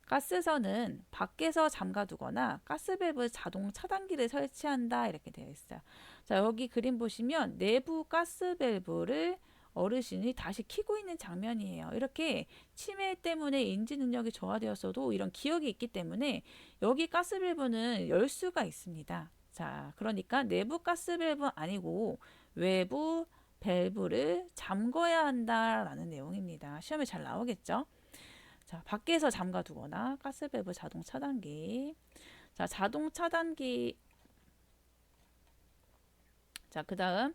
가스선은 밖에서 잠가두거나 가스밸브 자동 차단기를 설치한다 이렇게 되어 있어요. 자, 여기 그림 보시면 내부 가스밸브를 어르신이 다시 켜고 있는 장면이에요. 이렇게 치매 때문에 인지 능력이 저하되었어도 이런 기억이 있기 때문에 여기 가스밸브는 열 수가 있습니다. 자, 그러니까 내부 가스밸브 아니고 외부 밸브를 잠궈야 한다라는 내용입니다. 시험에 잘 나오겠죠? 자, 밖에서 잠가두거나 가스밸브 자동 차단기. 자, 자동 차단기. 자, 그 다음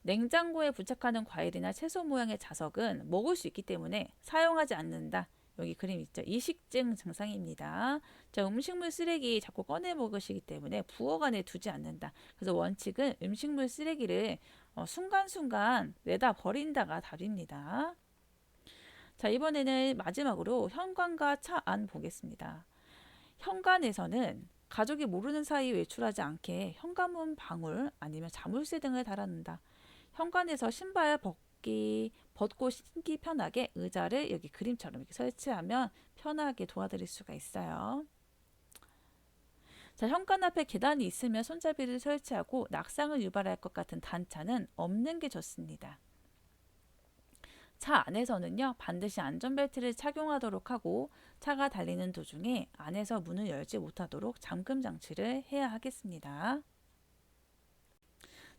냉장고에 부착하는 과일이나 채소 모양의 자석은 먹을 수 있기 때문에 사용하지 않는다. 여기 그림 있죠? 이식증 증상입니다. 자, 음식물 쓰레기 자꾸 꺼내 먹으시기 때문에 부엌 안에 두지 않는다. 그래서 원칙은 음식물 쓰레기를 순간순간 내다 버린다가 답입니다. 자, 이번에는 마지막으로 현관과 차 안 보겠습니다. 현관에서는 가족이 모르는 사이 외출하지 않게 현관문 방울 아니면 자물쇠 등을 달아놓는다. 현관에서 신발 벗고 신기 편하게 의자를 여기 그림처럼 이렇게 설치하면 편하게 도와드릴 수가 있어요. 자, 현관 앞에 계단이 있으면 손잡이를 설치하고 낙상을 유발할 것 같은 단차는 없는 게 좋습니다. 차 안에서는요, 반드시 안전벨트를 착용하도록 하고 차가 달리는 도중에 안에서 문을 열지 못하도록 잠금 장치를 해야 하겠습니다.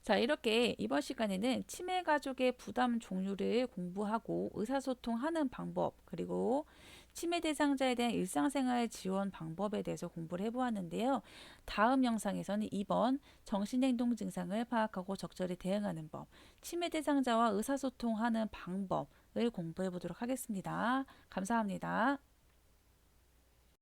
자, 이렇게 이번 시간에는 치매 가족의 부담 종류를 공부하고 의사소통하는 방법, 그리고 치매 대상자에 대한 일상생활 지원 방법에 대해서 공부를 해보았는데요. 다음 영상에서는 2번 정신행동 증상을 파악하고 적절히 대응하는 법, 치매 대상자와 의사소통하는 방법을 공부해 보도록 하겠습니다. 감사합니다.